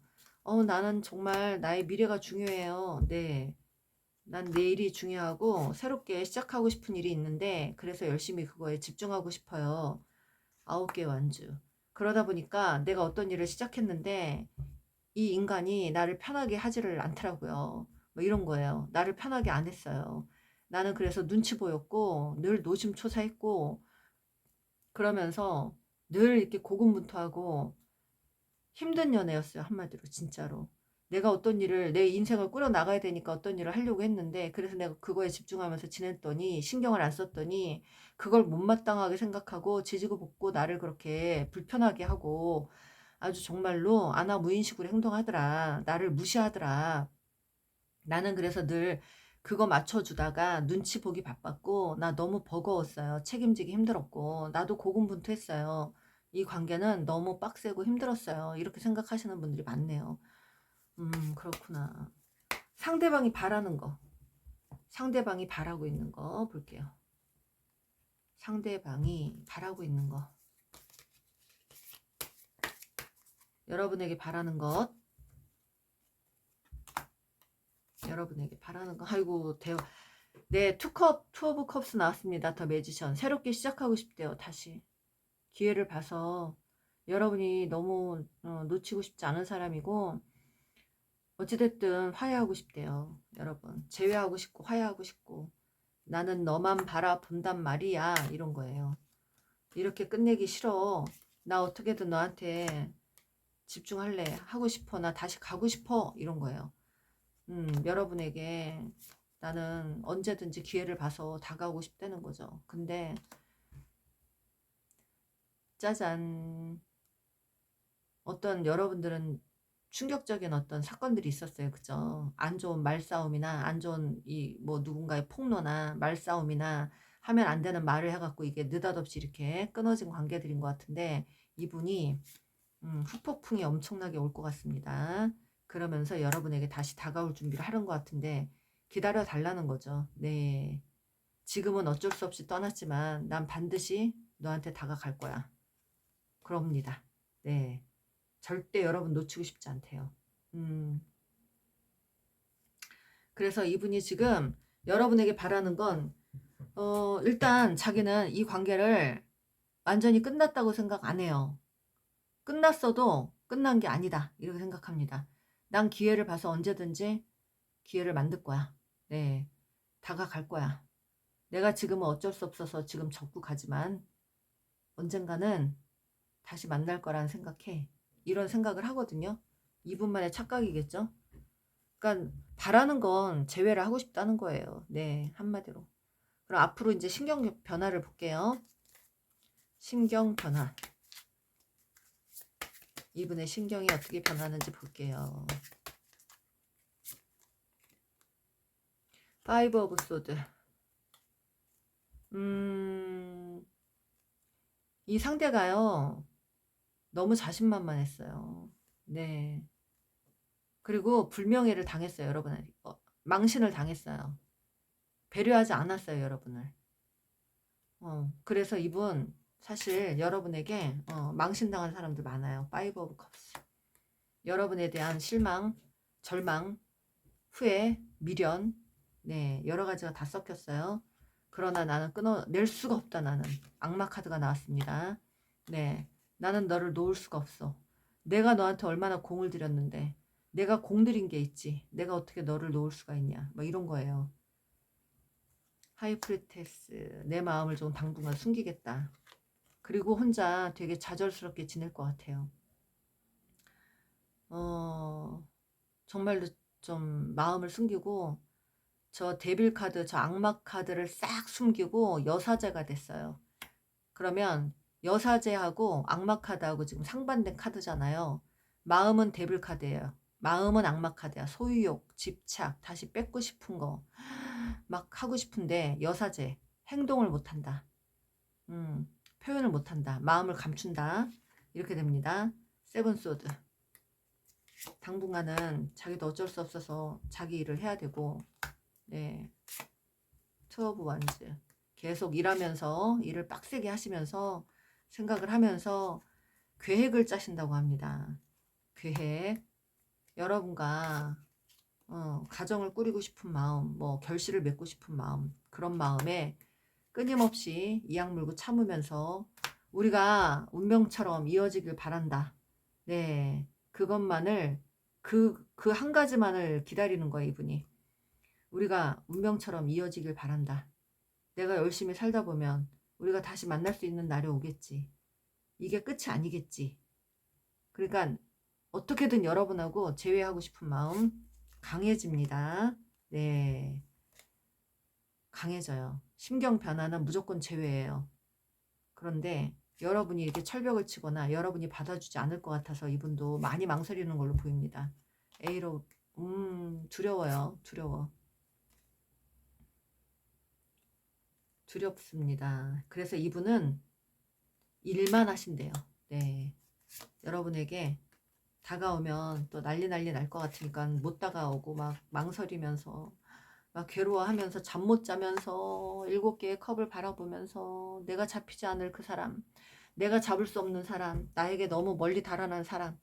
A: 나는 정말 나의 미래가 중요해요. 네. 난 내일이 중요하고 새롭게 시작하고 싶은 일이 있는데 그래서 열심히 그거에 집중하고 싶어요. 9개 완주. 그러다 보니까 내가 어떤 일을 시작했는데 이 인간이 나를 편하게 하지를 않더라고요. 뭐 이런 거예요. 나를 편하게 안 했어요. 나는 그래서 눈치 보였고 늘 노심초사했고 그러면서 늘 이렇게 고군분투하고 힘든 연애였어요. 한마디로 진짜로. 내가 어떤 일을 내 인생을 꾸려 나가야 되니까 어떤 일을 하려고 했는데 그래서 내가 그거에 집중하면서 지냈더니 신경을 안 썼더니 그걸 못마땅하게 생각하고 지지고 볶고 나를 그렇게 불편하게 하고 아주 정말로 아나무인식으로 행동하더라. 나를 무시하더라. 나는 그래서 늘 그거 맞춰주다가 눈치 보기 바빴고 나 너무 버거웠어요. 책임지기 힘들었고 나도 고군분투했어요. 이 관계는 너무 빡세고 힘들었어요. 이렇게 생각하시는 분들이 많네요. 그렇구나. 상대방이 바라는 거. 상대방이 바라고 있는 거 볼게요. 상대방이 바라고 있는 거. 여러분에게 바라는 것. 여러분에게 바라는 거. 아이고, 네, 투 오브 컵스 나왔습니다. 더 매지션. 새롭게 시작하고 싶대요. 다시. 기회를 봐서 여러분이 너무 놓치고 싶지 않은 사람이고, 어찌됐든 화해하고 싶대요. 여러분 재회하고 싶고 화해하고 싶고, 나는 너만 바라본단 말이야, 이런 거예요. 이렇게 끝내기 싫어. 나 어떻게든 너한테 집중할래. 하고 싶어. 나 다시 가고 싶어. 이런 거예요. 여러분에게 나는 언제든지 기회를 봐서 다가오고 싶다는 거죠. 근데 짜잔, 어떤 여러분들은 충격적인 어떤 사건들이 있었어요. 그죠? 안 좋은 말싸움이나 안 좋은 이 뭐 누군가의 폭로나 말싸움이나 하면 안 되는 말을 해갖고 이게 느닷없이 이렇게 끊어진 관계들인 것 같은데, 이분이 후폭풍이 엄청나게 올 것 같습니다. 그러면서 여러분에게 다시 다가올 준비를 하는 것 같은데, 기다려 달라는 거죠. 네. 지금은 어쩔 수 없이 떠났지만 난 반드시 너한테 다가갈 거야. 그럽니다. 네. 절대 여러분 놓치고 싶지 않대요. 그래서 이분이 지금 여러분에게 바라는 건, 일단 자기는 이 관계를 완전히 끝났다고 생각 안 해요. 끝났어도 끝난 게 아니다, 이렇게 생각합니다. 난 기회를 봐서 언제든지 기회를 만들 거야. 네, 다가갈 거야. 내가 지금은 어쩔 수 없어서 지금 접고 가지만 언젠가는 다시 만날 거라는 생각해. 이런 생각을 하거든요. 이분만의 착각이겠죠. 그러니까 바라는 건 재회를 하고 싶다는 거예요. 네, 한마디로. 그럼 앞으로 이제 신경 변화를 볼게요. 신경 변화. 이분의 신경이 어떻게 변하는지 볼게요. 파이브 오브 소드. 이 상대가요, 너무 자신만만했어요. 네. 그리고 불명예를 당했어요, 여러분. 망신을 당했어요. 배려하지 않았어요, 여러분을. 그래서 이분 사실 여러분에게 망신당한 사람들 많아요. 파이브 오브 컵스. 여러분에 대한 실망, 절망, 후회, 미련, 네, 여러 가지가 다 섞였어요. 그러나 나는 끊어낼 수가 없다. 나는 악마 카드가 나왔습니다. 네, 나는 너를 놓을 수가 없어. 내가 너한테 얼마나 공을 들였는데, 내가 공들인 게 있지, 내가 어떻게 너를 놓을 수가 있냐, 뭐 이런 거예요. 하이프리테스, 내 마음을 좀 당분간 숨기겠다. 그리고 혼자 되게 좌절스럽게 지낼 것 같아요. 정말로 좀 마음을 숨기고, 저 데빌 카드, 저 악마 카드를 싹 숨기고 여사제가 됐어요. 그러면 여사제하고 악마 카드하고 지금 상반된 카드잖아요. 마음은 데빌 카드예요. 마음은 악마 카드야. 소유욕, 집착, 다시 뺏고 싶은 거 막 하고 싶은데, 여사제, 행동을 못한다. 표현을 못한다. 마음을 감춘다. 이렇게 됩니다. 세븐 소드. 당분간은 자기도 어쩔 수 없어서 자기 일을 해야 되고, 네, 투 오브 완즈. 계속 일하면서, 일을 빡세게 하시면서 생각을 하면서 계획을 짜신다고 합니다. 계획. 여러분과 가정을 꾸리고 싶은 마음, 뭐 결실을 맺고 싶은 마음, 그런 마음에 끊임없이 이악 물고 참으면서 우리가 운명처럼 이어지길 바란다. 네, 그것만을, 그 한 가지만을 기다리는 거야, 이분이. 우리가 운명처럼 이어지길 바란다. 내가 열심히 살다 보면 우리가 다시 만날 수 있는 날이 오겠지. 이게 끝이 아니겠지. 그러니까 어떻게든 여러분하고 재회하고 싶은 마음 강해집니다. 네, 강해져요. 심경 변화는 무조건 재회예요. 그런데 여러분이 이렇게 철벽을 치거나 여러분이 받아주지 않을 것 같아서 이분도 많이 망설이는 걸로 보입니다. A로 두려워요. 두려워. 두렵습니다. 그래서 이분은 일만 하신대요. 네, 여러분에게 다가오면 또 난리 날 것 같으니까 못 다가오고 막 망설이면서 막 괴로워하면서 잠 못 자면서 7개의 컵을 바라보면서 내가 잡히지 않을 그 사람, 내가 잡을 수 없는 사람, 나에게 너무 멀리 달아난 사람,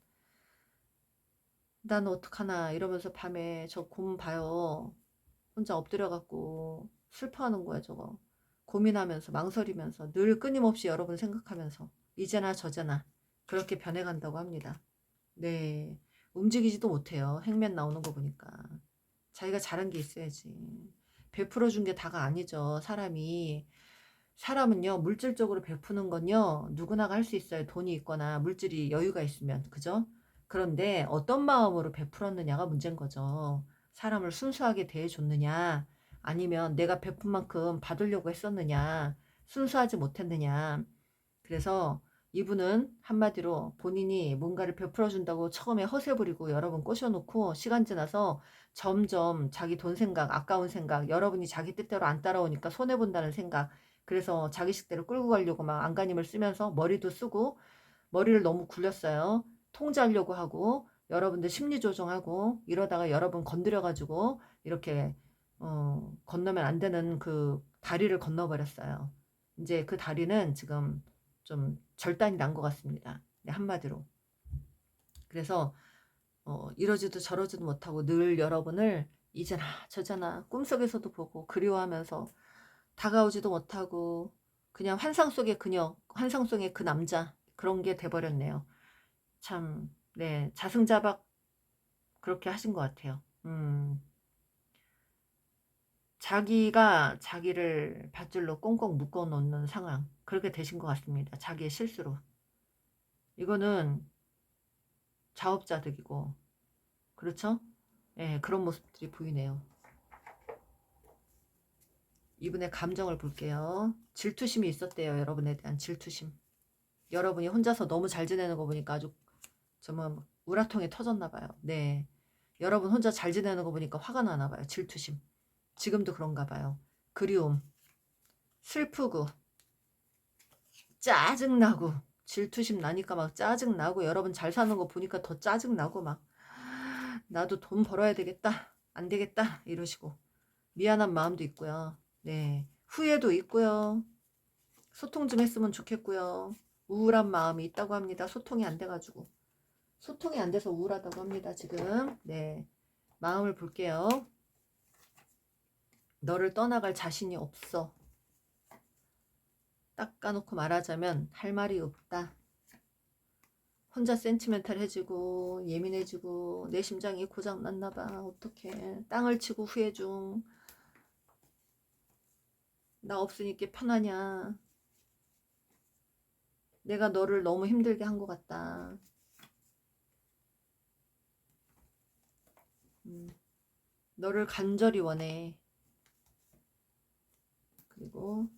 A: 난 어떡하나 이러면서 밤에 저 곰 봐요. 혼자 엎드려갖고 슬퍼하는 거야 저거. 고민하면서 망설이면서 늘 끊임없이 여러분 생각하면서 이제나 저제나 그렇게 변해간다고 합니다. 네. 움직이지도 못해요. 행면 나오는 거 보니까. 자기가 잘한 게 있어야지. 베풀어 준 게 다가 아니죠. 사람은요, 물질적으로 베푸는 건요, 누구나가 할 수 있어요. 돈이 있거나 물질이 여유가 있으면. 그죠? 그런데 어떤 마음으로 베풀었느냐가 문제인 거죠. 사람을 순수하게 대해줬느냐, 아니면 내가 베푼 만큼 받으려고 했었느냐, 순수하지 못했느냐. 그래서 이분은 한마디로 본인이 뭔가를 베풀어 준다고 처음에 허세 부리고 여러 번 꼬셔놓고 시간 지나서 점점 자기 돈 생각, 아까운 생각, 여러분이 자기 뜻대로 안 따라오니까 손해본다는 생각, 그래서 자기 식대로 끌고 가려고 막 안간힘을 쓰면서 머리도 쓰고 머리를 너무 굴렸어요. 통제하려고 하고 여러분들 심리 조정하고 이러다가 여러분 건드려가지고 이렇게 건너면 안 되는 그 다리를 건너버렸어요. 이제 그 다리는 지금 좀 절단이 난 것 같습니다. 네, 한마디로. 그래서 이러지도 저러지도 못하고 늘 여러분을 이제나 저제나 꿈속에서도 보고 그리워하면서 다가오지도 못하고 그냥 환상 속의 그녀, 환상 속의 그 남자 그런 게 돼버렸네요. 참, 네, 자승자박 그렇게 하신 것 같아요. 자기가 자기를 밧줄로 꽁꽁 묶어 놓는 상황 그렇게 되신 것 같습니다. 자기의 실수로. 이거는 자업자득이고 그렇죠? 예, 그런 모습들이 보이네요. 이분의 감정을 볼게요. 질투심이 있었대요. 여러분에 대한 질투심. 여러분이 혼자서 너무 잘 지내는 거 보니까 아주 정말 우라통이 터졌나 봐요. 네. 여러분 혼자 잘 지내는 거 보니까 화가 나나 봐요. 질투심. 지금도 그런가 봐요. 그리움, 슬프고, 짜증나고, 질투심 나니까 막 짜증나고, 여러분 잘 사는 거 보니까 더 짜증나고, 막, 나도 돈 벌어야 되겠다. 안 되겠다. 이러시고. 미안한 마음도 있고요. 네. 후회도 있고요. 소통 좀 했으면 좋겠고요. 우울한 마음이 있다고 합니다. 소통이 안 돼가지고. 소통이 안 돼서 우울하다고 합니다. 지금. 네. 마음을 볼게요. 너를 떠나갈 자신이 없어. 딱 까놓고 말하자면 할 말이 없다. 혼자 센티멘탈해지고 예민해지고 내 심장이 고장났나봐. 어떡해. 땅을 치고 후회 중. 나 없으니까 편하냐. 내가 너를 너무 힘들게 한 것 같다. 너를 간절히 원해. 그리고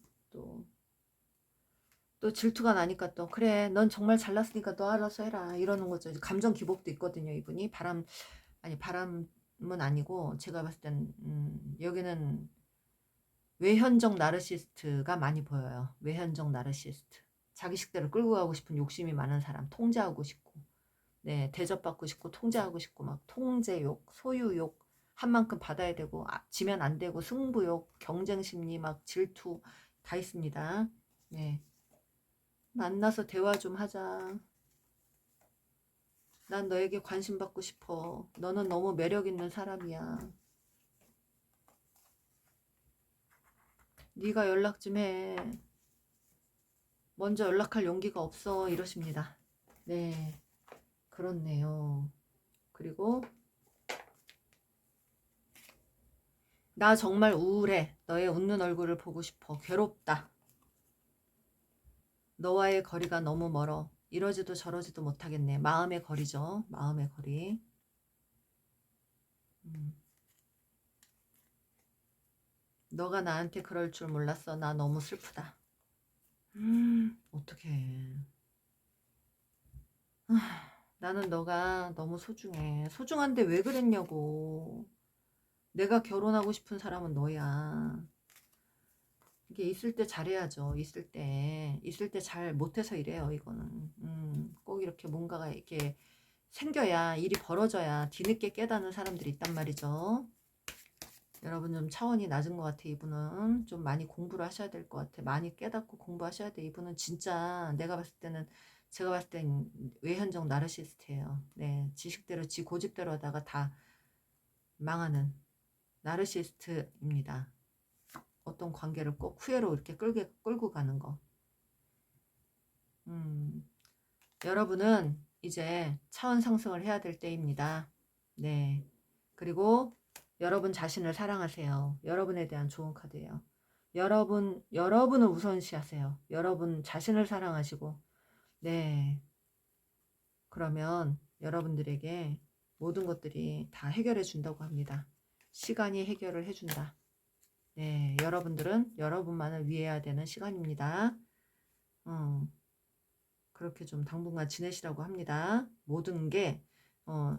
A: 또 질투가 나니까 또 그래 넌 정말 잘났으니까 너 알아서 해라 이러는 거죠. 감정 기복도 있거든요. 이분이 바람은 아니고 제가 봤을 땐 여기는 외현적 나르시스트가 많이 보여요. 외현적 나르시스트. 자기 식대로 끌고 가고 싶은 욕심이 많은 사람, 통제하고 싶고, 네, 대접받고 싶고, 통제하고 싶고, 막 통제욕, 소유욕, 한 만큼 받아야 되고, 지면 안 되고, 승부욕, 경쟁심리, 막 질투 다 있습니다. 네, 만나서 대화 좀 하자. 난 너에게 관심 받고 싶어. 너는 너무 매력 있는 사람이야. 네가 연락 좀 해. 먼저 연락할 용기가 없어. 이러십니다. 네, 그렇네요. 그리고 나 정말 우울해. 너의 웃는 얼굴을 보고 싶어. 괴롭다. 너와의 거리가 너무 멀어. 이러지도 저러지도 못하겠네. 마음의 거리죠. 마음의 거리. 너가 나한테 그럴 줄 몰랐어. 나 너무 슬프다. 어떡해. 나는 너가 너무 소중해. 소중한데 왜 그랬냐고. 내가 결혼하고 싶은 사람은 너야. 이게 있을 때 잘해야죠. 있을 때 잘 못해서 이래요. 이거는 꼭 이렇게 뭔가가 이렇게 생겨야 일이 벌어져야 뒤늦게 깨닫는 사람들이 있단 말이죠. 여러분 좀 차원이 낮은 것 같아. 이분은 좀 많이 공부를 하셔야 될 것 같아. 많이 깨닫고 공부하셔야 돼. 이분은 진짜 제가 봤을 땐 외현적 나르시스트예요. 네, 지식대로 지 고집대로 하다가 다 망하는 나르시스트입니다. 어떤 관계를 꼭 후회로 이렇게 끌고 가는 거. 여러분은 이제 차원 상승을 해야 될 때입니다. 네. 그리고 여러분 자신을 사랑하세요. 여러분에 대한 좋은 카드예요. 여러분을 우선시하세요. 여러분 자신을 사랑하시고, 네. 그러면 여러분들에게 모든 것들이 다 해결해 준다고 합니다. 시간이 해결을 해준다. 네. 여러분들은 여러분만을 위해야 되는 시간입니다. 그렇게 좀 당분간 지내시라고 합니다. 모든 게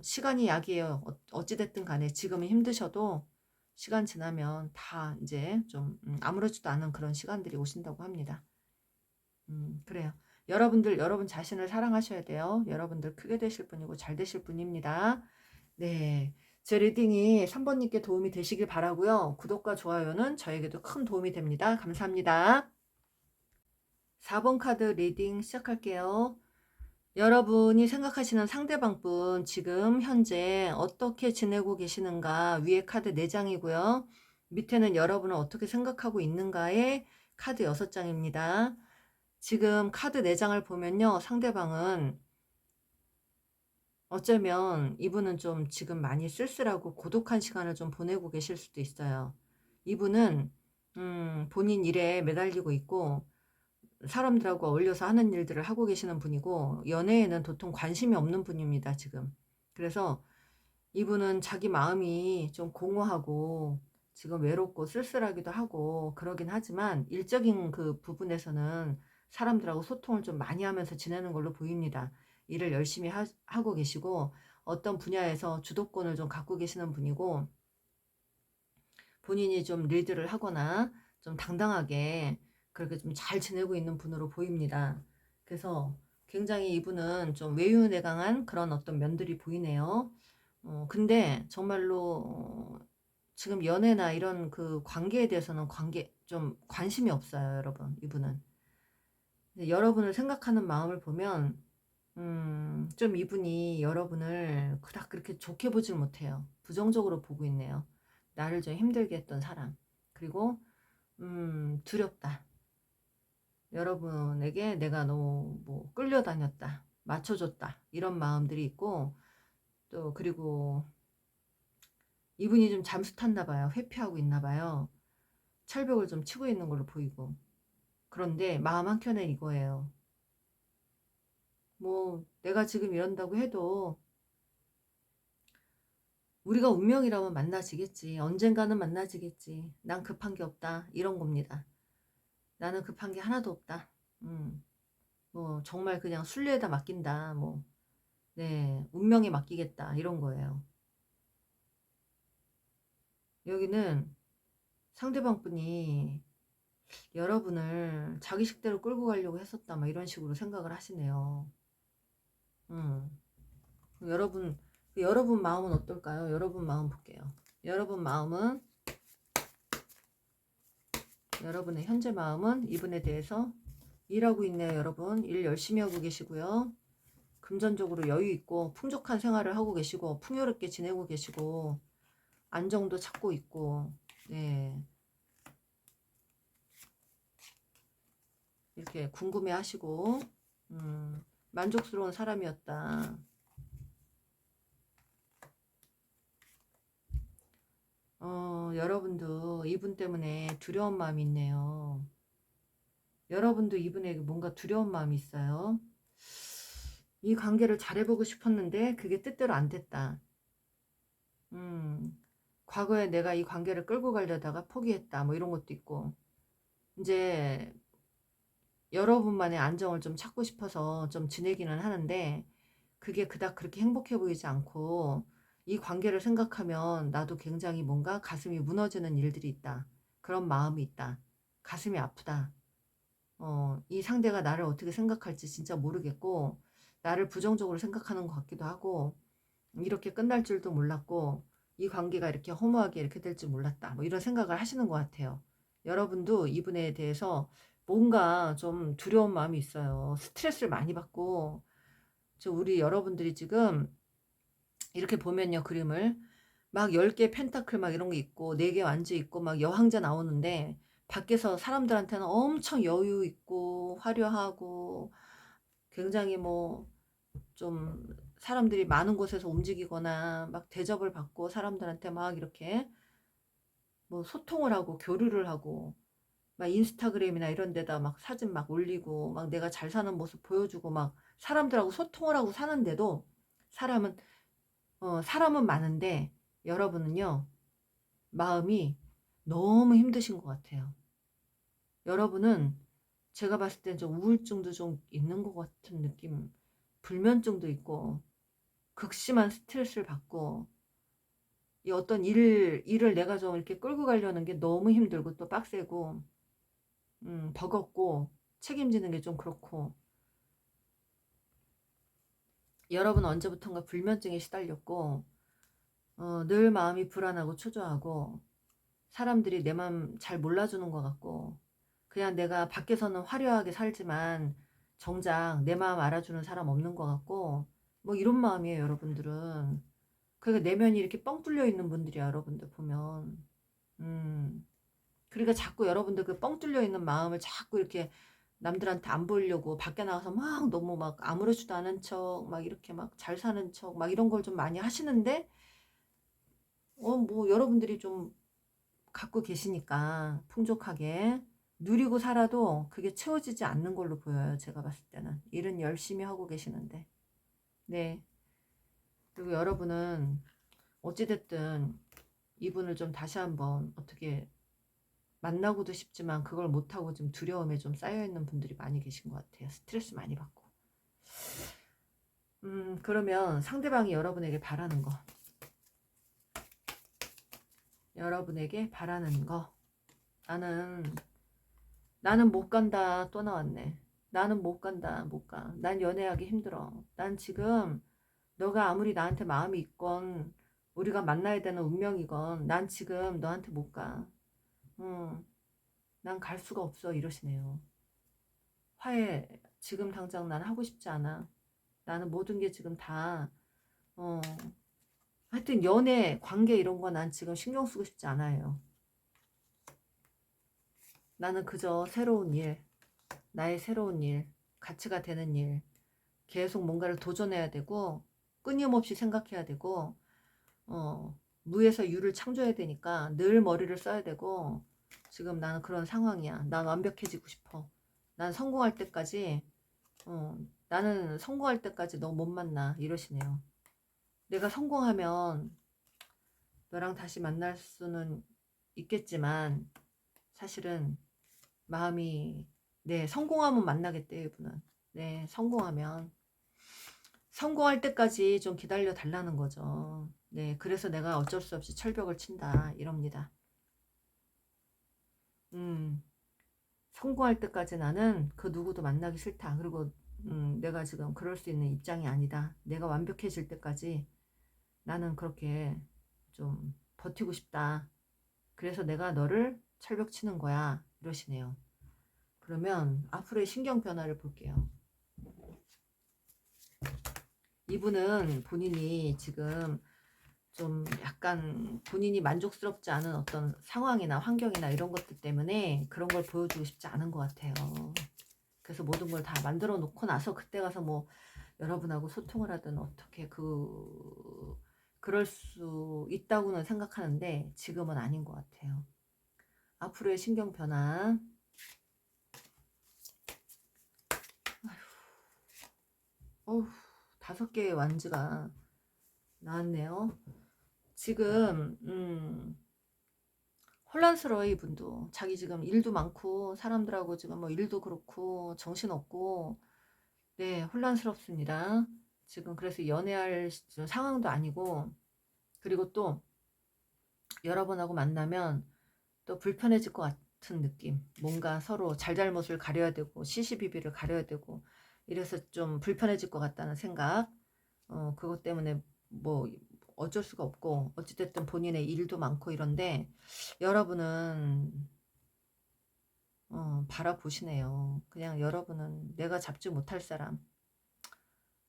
A: 시간이 약이에요. 어찌됐든 간에 지금은 힘드셔도 시간 지나면 다 이제 좀 아무렇지도 않은 그런 시간들이 오신다고 합니다. 그래요. 여러분 자신을 사랑하셔야 돼요. 여러분들 크게 되실 분이고 잘 되실 분입니다. 네. 제 리딩이 3번님께 도움이 되시길 바라고요. 구독과 좋아요는 저에게도 큰 도움이 됩니다. 감사합니다. 4번 카드 리딩 시작할게요. 여러분이 생각하시는 상대방분 지금 현재 어떻게 지내고 계시는가 위에 카드 4장이고요. 밑에는 여러분은 어떻게 생각하고 있는가의 카드 6장입니다. 지금 카드 4장을 보면요. 상대방은 어쩌면 이분은 좀 지금 많이 쓸쓸하고 고독한 시간을 좀 보내고 계실 수도 있어요. 이분은 본인 일에 매달리고 있고 사람들하고 어울려서 하는 일들을 하고 계시는 분이고 연애에는 도통 관심이 없는 분입니다. 지금. 그래서 이분은 자기 마음이 좀 공허하고 지금 외롭고 쓸쓸하기도 하고 그러긴 하지만 일적인 그 부분에서는 사람들하고 소통을 좀 많이 하면서 지내는 걸로 보입니다. 일을 열심히 하고 계시고 어떤 분야에서 주도권을 좀 갖고 계시는 분이고 본인이 좀 리드를 하거나 좀 당당하게 그렇게 좀 잘 지내고 있는 분으로 보입니다. 그래서 굉장히 이분은 좀 외유내강한 그런 어떤 면들이 보이네요. 근데 정말로 지금 연애나 이런 그 관계에 대해서는 좀 관심이 없어요, 여러분. 이분은. 여러분을 생각하는 마음을 보면 좀 이분이 여러분을 그닥 그렇게 좋게 보질 못해요. 부정적으로 보고 있네요. 나를 좀 힘들게 했던 사람. 그리고 두렵다. 여러분에게 내가 너무 뭐 끌려다녔다. 맞춰줬다. 이런 마음들이 있고 또 그리고 이분이 좀 잠수 탔나 봐요. 회피하고 있나 봐요. 철벽을 좀 치고 있는 걸로 보이고. 그런데 마음 한켠에 이거예요. 뭐 내가 지금 이런다고 해도 우리가 운명이라면 만나지겠지. 언젠가는 만나지겠지. 난 급한 게 없다. 이런 겁니다. 나는 급한 게 하나도 없다. 뭐 정말 그냥 순리에다 맡긴다. 뭐 네, 운명에 맡기겠다. 이런 거예요. 여기는 상대방 분이 여러분을 자기 식대로 끌고 가려고 했었다. 막 이런 식으로 생각을 하시네요. 여러분 마음은 어떨까요? 여러분 마음 볼게요. 여러분의 현재 마음은 이분에 대해서 일하고 있네요. 여러분 일 열심히 하고 계시고요. 금전적으로 여유 있고 풍족한 생활을 하고 계시고 풍요롭게 지내고 계시고 안정도 찾고 있고 네. 이렇게 궁금해 하시고 만족스러운 사람이었다. 여러분도 이분 때문에 두려운 마음이 있네요. 여러분도 이분에게 뭔가 두려운 마음이 있어요. 이 관계를 잘해보고 싶었는데 그게 뜻대로 안 됐다. 과거에 내가 이 관계를 끌고 가려다가 포기했다. 뭐 이런 것도 있고. 이제 여러분만의 안정을 좀 찾고 싶어서 좀 지내기는 하는데 그게 그닥 그렇게 행복해 보이지 않고 이 관계를 생각하면 나도 굉장히 뭔가 가슴이 무너지는 일들이 있다. 그런 마음이 있다. 가슴이 아프다. 이 상대가 나를 어떻게 생각할지 진짜 모르겠고 나를 부정적으로 생각하는 것 같기도 하고 이렇게 끝날 줄도 몰랐고 이 관계가 이렇게 허무하게 이렇게 될 줄 몰랐다. 뭐 이런 생각을 하시는 것 같아요. 여러분도 이분에 대해서 뭔가 좀 두려운 마음이 있어요. 스트레스를 많이 받고 우리 여러분들이 지금 이렇게 보면요. 그림을 막 10개 펜타클 막 이런 게 있고 4개 완주 있고 막 여왕자 나오는데 밖에서 사람들한테는 엄청 여유 있고 화려하고 굉장히 뭐 좀 사람들이 많은 곳에서 움직이거나 막 대접을 받고 사람들한테 막 이렇게 뭐 소통을 하고 교류를 하고 막 인스타그램이나 이런 데다 막 사진 막 올리고 막 내가 잘 사는 모습 보여주고 막 사람들하고 소통을 하고 사는데도 사람은 사람은 많은데 여러분은요 마음이 너무 힘드신 것 같아요. 여러분은 제가 봤을 땐 좀 우울증도 좀 있는 것 같은 느낌, 불면증도 있고 극심한 스트레스를 받고 이 어떤 일을 내가 좀 이렇게 끌고 가려는 게 너무 힘들고 또 빡세고 버겁고 책임지는 게 좀 그렇고 여러분은 언제부턴가 불면증에 시달렸고 늘 마음이 불안하고 초조하고 사람들이 내 마음 잘 몰라주는 것 같고 그냥 내가 밖에서는 화려하게 살지만 정작 내 마음 알아주는 사람 없는 것 같고 뭐 이런 마음이에요 여러분들은. 그러니까 내면이 이렇게 뻥 뚫려 있는 분들이야 여러분들 보면. 그러니까 자꾸 여러분들 그 뻥 뚫려 있는 마음을 자꾸 이렇게 남들한테 안 보이려고 밖에 나가서 막 너무 막 아무렇지도 않은 척 막 이렇게 막 잘 사는 척 막 이런 걸 좀 많이 하시는데 뭐 여러분들이 좀 갖고 계시니까 풍족하게 누리고 살아도 그게 채워지지 않는 걸로 보여요. 제가 봤을 때는 일은 열심히 하고 계시는데 네. 그리고 여러분은 어찌됐든 이분을 좀 다시 한번 어떻게 만나고도 싶지만 그걸 못하고 좀 두려움에 좀 쌓여있는 분들이 많이 계신 것 같아요. 스트레스 많이 받고. 그러면 상대방이 여러분에게 바라는 거. 여러분에게 바라는 거. 나는 못 간다. 또 나왔네. 나는 못 간다. 못 가. 난 연애하기 힘들어. 난 지금 너가 아무리 나한테 마음이 있건 우리가 만나야 되는 운명이건 난 지금 너한테 못 가. 난 갈 수가 없어. 이러시네요. 화해 지금 당장 난 하고 싶지 않아. 나는 모든 게 지금 다 어, 하여튼 연애 관계 이런 거 난 지금 신경 쓰고 싶지 않아요. 나는 그저 새로운 일, 나의 새로운 일, 가치가 되는 일, 계속 뭔가를 도전해야 되고 끊임없이 생각해야 되고 무에서 유를 창조해야 되니까 늘 머리를 써야 되고 지금 나는 그런 상황이야. 난 완벽해지고 싶어. 난 성공할 때까지 나는 성공할 때까지 너 못 만나 이러시네요. 내가 성공하면 너랑 다시 만날 수는 있겠지만 사실은 마음이 네 성공하면 만나겠대요 이분은. 네 성공하면 성공할 때까지 좀 기다려 달라는 거죠. 네 그래서 내가 어쩔 수 없이 철벽을 친다 이럽니다. 성공할 때까지 나는 그 누구도 만나기 싫다. 그리고 내가 지금 그럴 수 있는 입장이 아니다. 내가 완벽해질 때까지 나는 그렇게 좀 버티고 싶다. 그래서 내가 너를 철벽 치는 거야. 이러시네요. 그러면 앞으로의 신경 변화를 볼게요. 이분은 본인이 지금 좀 약간 본인이 만족스럽지 않은 어떤 상황이나 환경이나 이런 것들 때문에 그런 걸 보여주고 싶지 않은 것 같아요. 그래서 모든 걸 다 만들어 놓고 나서 그때 가서 뭐 여러분하고 소통을 하든 어떻게 그럴 수 있다고는 생각하는데 지금은 아닌 것 같아요. 앞으로의 신경 변화. 어후, 5개의 완즈가 나왔네요. 지금 혼란스러워 이분도. 자기 지금 일도 많고 사람들하고 지금 뭐 일도 그렇고 정신없고 네 혼란스럽습니다. 지금 그래서 연애할 상황도 아니고 그리고 또 여러분하고 만나면 또 불편해질 것 같은 느낌. 뭔가 서로 잘잘못을 가려야 되고 시시비비를 가려야 되고 이래서 좀 불편해질 것 같다는 생각. 그것 때문에 뭐 어쩔 수가 없고 어찌됐든 본인의 일도 많고 이런데 여러분은 바라보시네요. 그냥 여러분은 내가 잡지 못할 사람,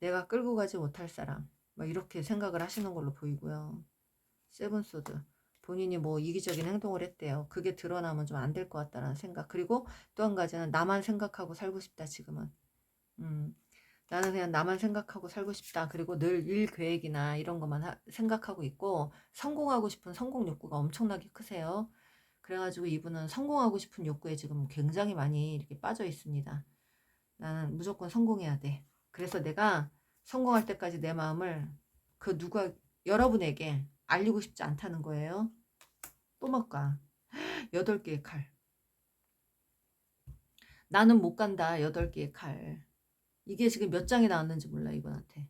A: 내가 끌고 가지 못할 사람 뭐 이렇게 생각을 하시는 걸로 보이고요. 세븐소드 본인이 뭐 이기적인 행동을 했대요. 그게 드러나면 좀 안 될 것 같다는 생각. 그리고 또 한 가지는 나만 생각하고 살고 싶다 지금은. 나는 그냥 나만 생각하고 살고 싶다. 그리고 늘 일 계획이나 이런 것만 생각하고 있고 성공하고 싶은 성공 욕구가 엄청나게 크세요. 그래가지고 이분은 성공하고 싶은 욕구에 지금 굉장히 많이 이렇게 빠져 있습니다. 나는 무조건 성공해야 돼. 그래서 내가 성공할 때까지 내 마음을 그 누가 여러분에게 알리고 싶지 않다는 거예요. 또 뭘까? 8개의 칼. 나는 못 간다. 8개의 칼. 이게 지금 몇 장이 나왔는지 몰라 이분한테.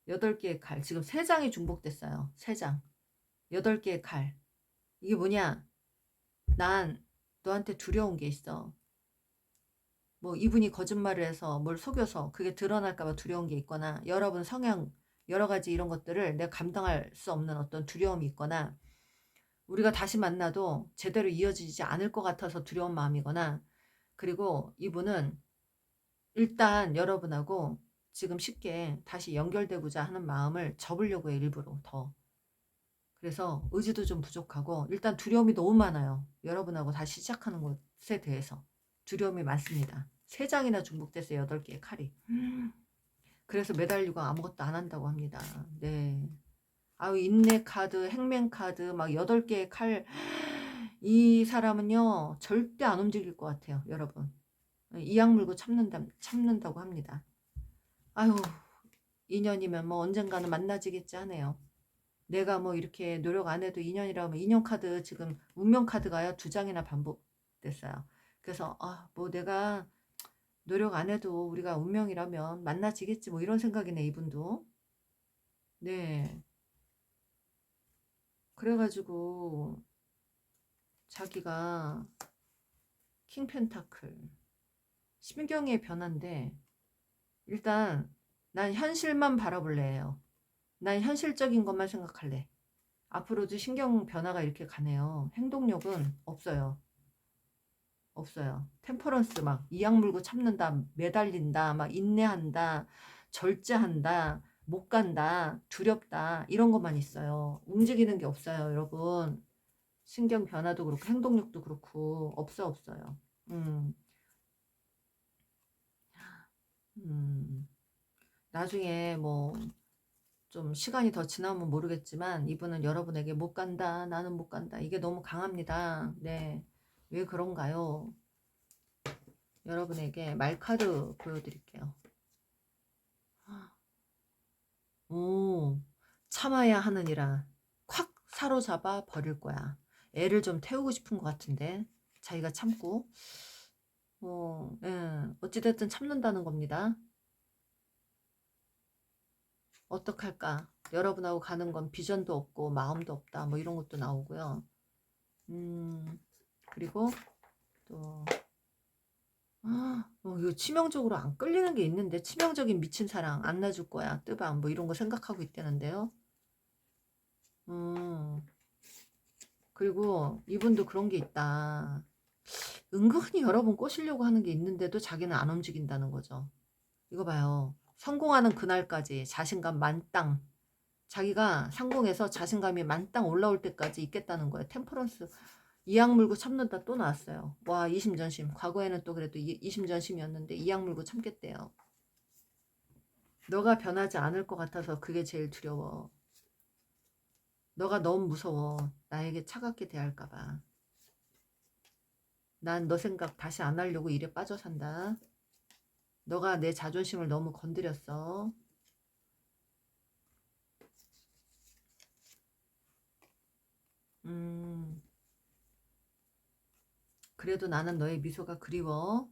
A: 8개의 칼. 지금 3장이 중복됐어요. 3장. 8개의 칼. 이게 뭐냐? 난 너한테 두려운 게 있어. 뭐 이분이 거짓말을 해서 뭘 속여서 그게 드러날까봐 두려운 게 있거나 여러분 성향 여러 가지 이런 것들을 내가 감당할 수 없는 어떤 두려움이 있거나 우리가 다시 만나도 제대로 이어지지 않을 것 같아서 두려운 마음이거나 그리고 이분은 일단 여러분하고 지금 쉽게 다시 연결되고자 하는 마음을 접으려고 해요. 일부러 더. 그래서 의지도 좀 부족하고 일단 두려움이 너무 많아요. 여러분하고 다시 시작하는 것에 대해서 두려움이 많습니다. 3장이나 중복됐어요. 8개의 칼이. 그래서 매달리고 아무것도 안 한다고 합니다. 네. 아유 인내 카드, 행맨 카드 막 8개의 칼. 이 사람은요 절대 안 움직일 것 같아요. 여러분. 이악 물고 참는다고 합니다. 아유 인연이면 뭐 언젠가는 만나지겠지 하네요. 내가 뭐 이렇게 노력 안 해도 인연이라고 하면 인연 카드 지금 운명 카드가요 2장이나 반복됐어요. 그래서 뭐 내가 노력 안 해도 우리가 운명이라면 만나지겠지 뭐 이런 생각이네 이분도. 네. 그래가지고 자기가 킹 펜타클 심경의 변화인데 일단 난 현실만 바라볼래요. 난 현실적인 것만 생각할래. 앞으로도 신경 변화가 이렇게 가네요. 행동력은 없어요. 없어요. 템퍼런스 막 이악 물고 참는다, 매달린다, 막 인내한다, 절제한다, 못 간다, 두렵다 이런 것만 있어요. 움직이는 게 없어요, 여러분. 신경 변화도 그렇고 행동력도 그렇고 없어요. 음, 음. 나중에 뭐 좀 시간이 더 지나면 모르겠지만 이분은 여러분에게 못 간다, 나는 못 간다. 이게 너무 강합니다. 네. 왜 그런가요? 여러분에게 말카드 보여드릴게요. 오, 참아야 하느니라. 콱 사로잡아 버릴 거야. 애를 좀 태우고 싶은 것 같은데 자기가 참고 예, 어찌됐든 참는다는 겁니다. 어떡할까? 여러분하고 가는 건 비전도 없고 마음도 없다. 뭐 이런 것도 나오고요. 그리고 또 이거 치명적으로 안 끌리는 게 있는데 치명적인 미친 사랑 안 놔줄 거야. 뜨밤 뭐 이런 거 생각하고 있다는데요. 그리고 이분도 그런 게 있다. 은근히 여러분 꼬시려고 하는 게 있는데도 자기는 안 움직인다는 거죠. 이거 봐요. 성공하는 그날까지 자신감 만땅. 자기가 성공해서 자신감이 만땅 올라올 때까지 있겠다는 거예요. 템퍼런스. 이악 물고 참는다 또 나왔어요. 와 이심전심. 과거에는 또 그래도 이심전심이었는데 이악 물고 참겠대요. 너가 변하지 않을 것 같아서 그게 제일 두려워. 너가 너무 무서워. 나에게 차갑게 대할까봐. 난 너 생각 다시 안 하려고 일에 빠져 산다. 너가 내 자존심을 너무 건드렸어. 그래도 나는 너의 미소가 그리워.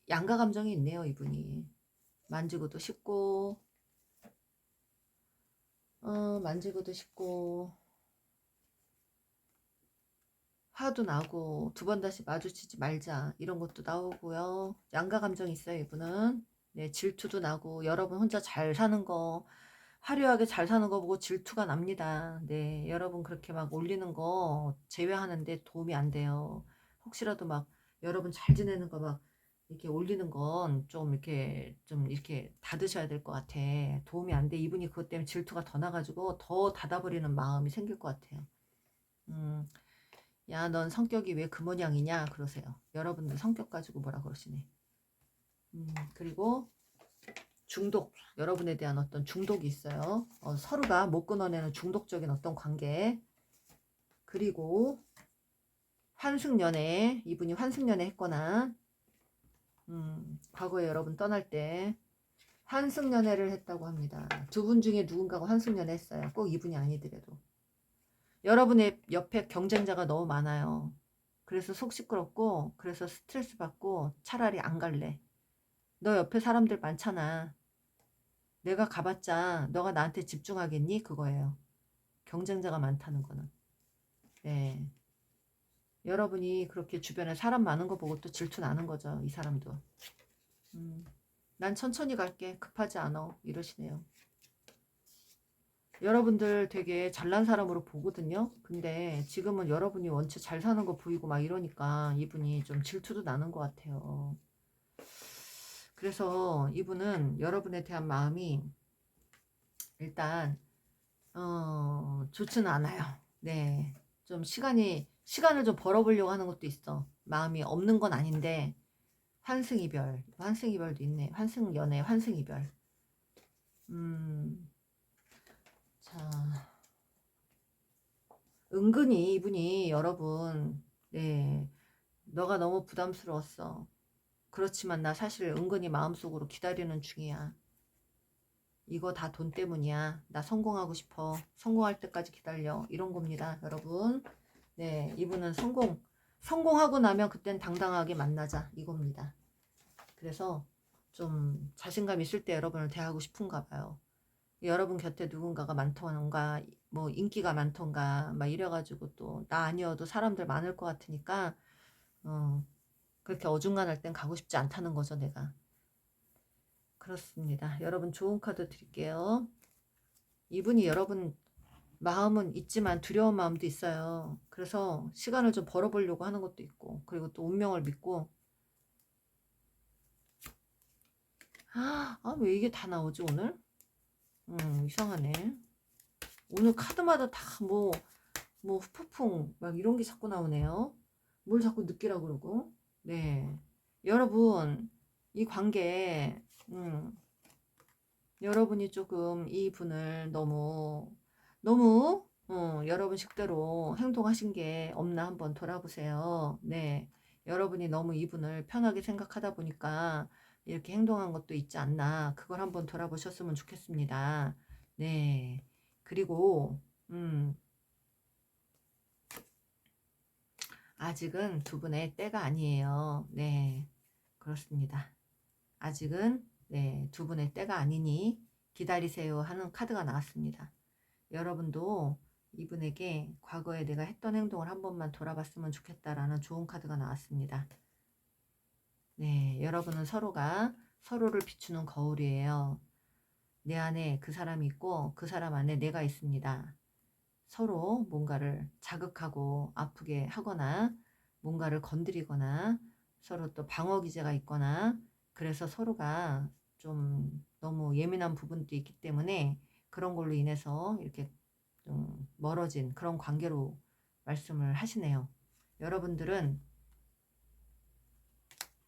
A: 양가 감정이 있네요, 이분이. 만지고도 싶고, 만지고도 싶고, 화도 나고, 2번 다시 마주치지 말자. 이런 것도 나오고요. 양가 감정이 있어요, 이분은. 네, 질투도 나고, 여러분 혼자 잘 사는 거, 화려하게 잘 사는 거 보고 질투가 납니다. 네, 여러분 그렇게 막 올리는 거 제외하는데 도움이 안 돼요. 혹시라도 막 여러분 잘 지내는 거 막 이렇게 올리는 건 좀 이렇게 닫으셔야 될 것 같아. 도움이 안 돼. 이분이 그것 때문에 질투가 더 나가지고 더 닫아버리는 마음이 생길 것 같아요. 야, 넌 성격이 왜 그 모양이냐? 그러세요. 여러분들 성격 가지고 뭐라 그러시네. 그리고 중독, 여러분에 대한 어떤 중독이 있어요. 서로가 못 끊어내는 중독적인 어떤 관계. 그리고 환승연애, 이분이 환승연애 했거나 과거에 여러분 떠날 때 환승연애를 했다고 합니다. 두 분 중에 누군가가 환승연애 했어요. 꼭 이분이 아니더라도. 여러분의 옆에 경쟁자가 너무 많아요. 그래서 속 시끄럽고 그래서 스트레스 받고 차라리 안 갈래. 너 옆에 사람들 많잖아. 내가 가봤자 너가 나한테 집중하겠니? 그거예요. 경쟁자가 많다는 거는. 네. 여러분이 그렇게 주변에 사람 많은 거 보고 또 질투 나는 거죠. 이 사람도. 난 천천히 갈게. 급하지 않아. 이러시네요. 여러분들 되게 잘난 사람으로 보거든요. 근데 지금은 여러분이 원체 잘 사는 거 보이고 막 이러니까 이분이 좀 질투도 나는 것 같아요. 그래서 이분은 여러분에 대한 마음이 일단 좋지는 않아요. 네. 좀 시간을 좀 벌어보려고 하는 것도 있어. 마음이 없는 건 아닌데 환승이별도 있네. 환승연애, 환승이별. 자, 은근히 이분이 여러분, 네, 너가 너무 부담스러웠어. 그렇지만 나 사실 은근히 마음속으로 기다리는 중이야. 이거 다 돈 때문이야. 나 성공하고 싶어. 성공할 때까지 기다려. 이런 겁니다, 여러분. 네, 이분은 성공하고 나면 그땐 당당하게 만나자. 이겁니다. 그래서 좀 자신감 있을 때 여러분을 대하고 싶은가 봐요. 여러분 곁에 누군가가 많던가 뭐 인기가 많던가 막 이래가지고 또 나 아니어도 사람들 많을 것 같으니까 그렇게 어중간할 땐 가고 싶지 않다는 거죠, 내가. 그렇습니다. 여러분 좋은 카드 드릴게요. 이분이 여러분 마음은 있지만 두려운 마음도 있어요. 그래서 시간을 좀 벌어보려고 하는 것도 있고 그리고 또 운명을 믿고 왜 이게 다 나오지 오늘? 이상하네. 오늘 카드마다 다 후폭풍 막 이런 게 자꾸 나오네요. 뭘 자꾸 느끼라고 그러고. 네. 여러분, 이 관계, 여러분이 조금 이 분을 너무, 여러분 식대로 행동하신 게 없나 한번 돌아보세요. 네. 여러분이 너무 이분을 편하게 생각하다 보니까 이렇게 행동한 것도 있지 않나. 그걸 한번 돌아보셨으면 좋겠습니다. 네. 그리고, 아직은 두 분의 때가 아니에요. 네. 그렇습니다. 아직은 네, 두 분의 때가 아니니 기다리세요 하는 카드가 나왔습니다. 여러분도 이분에게 과거에 내가 했던 행동을 한 번만 돌아봤으면 좋겠다라는 좋은 카드가 나왔습니다. 네, 여러분은 서로가 서로를 비추는 거울이에요. 내 안에 그 사람이 있고 그 사람 안에 내가 있습니다. 서로 뭔가를 자극하고 아프게 하거나 뭔가를 건드리거나 서로 또 방어 기제가 있거나 그래서 서로가 좀 너무 예민한 부분도 있기 때문에 그런 걸로 인해서 이렇게 좀 멀어진 그런 관계로 말씀을 하시네요. 여러분들은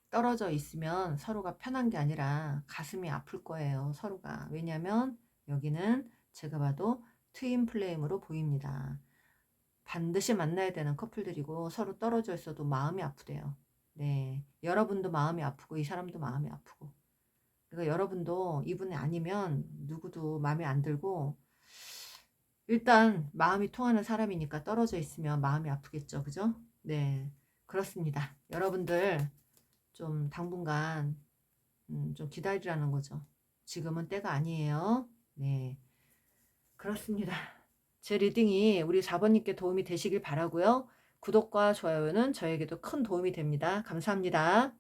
A: 떨어져 있으면 서로가 편한 게 아니라 가슴이 아플 거예요. 서로가. 왜냐하면 여기는 제가 봐도 트윈 플레임으로 보입니다. 반드시 만나야 되는 커플들이고 서로 떨어져 있어도 마음이 아프대요. 네, 여러분도 마음이 아프고 이 사람도 마음이 아프고 그러니까 여러분도 이분이 아니면 누구도 마음에 안 들고 일단 마음이 통하는 사람이니까 떨어져 있으면 마음이 아프겠죠. 그죠? 네, 그렇습니다. 여러분들 좀 당분간 좀 기다리라는 거죠. 지금은 때가 아니에요. 네, 그렇습니다. 제 리딩이 우리 4번님께 도움이 되시길 바라고요. 구독과 좋아요는 저에게도 큰 도움이 됩니다. 감사합니다.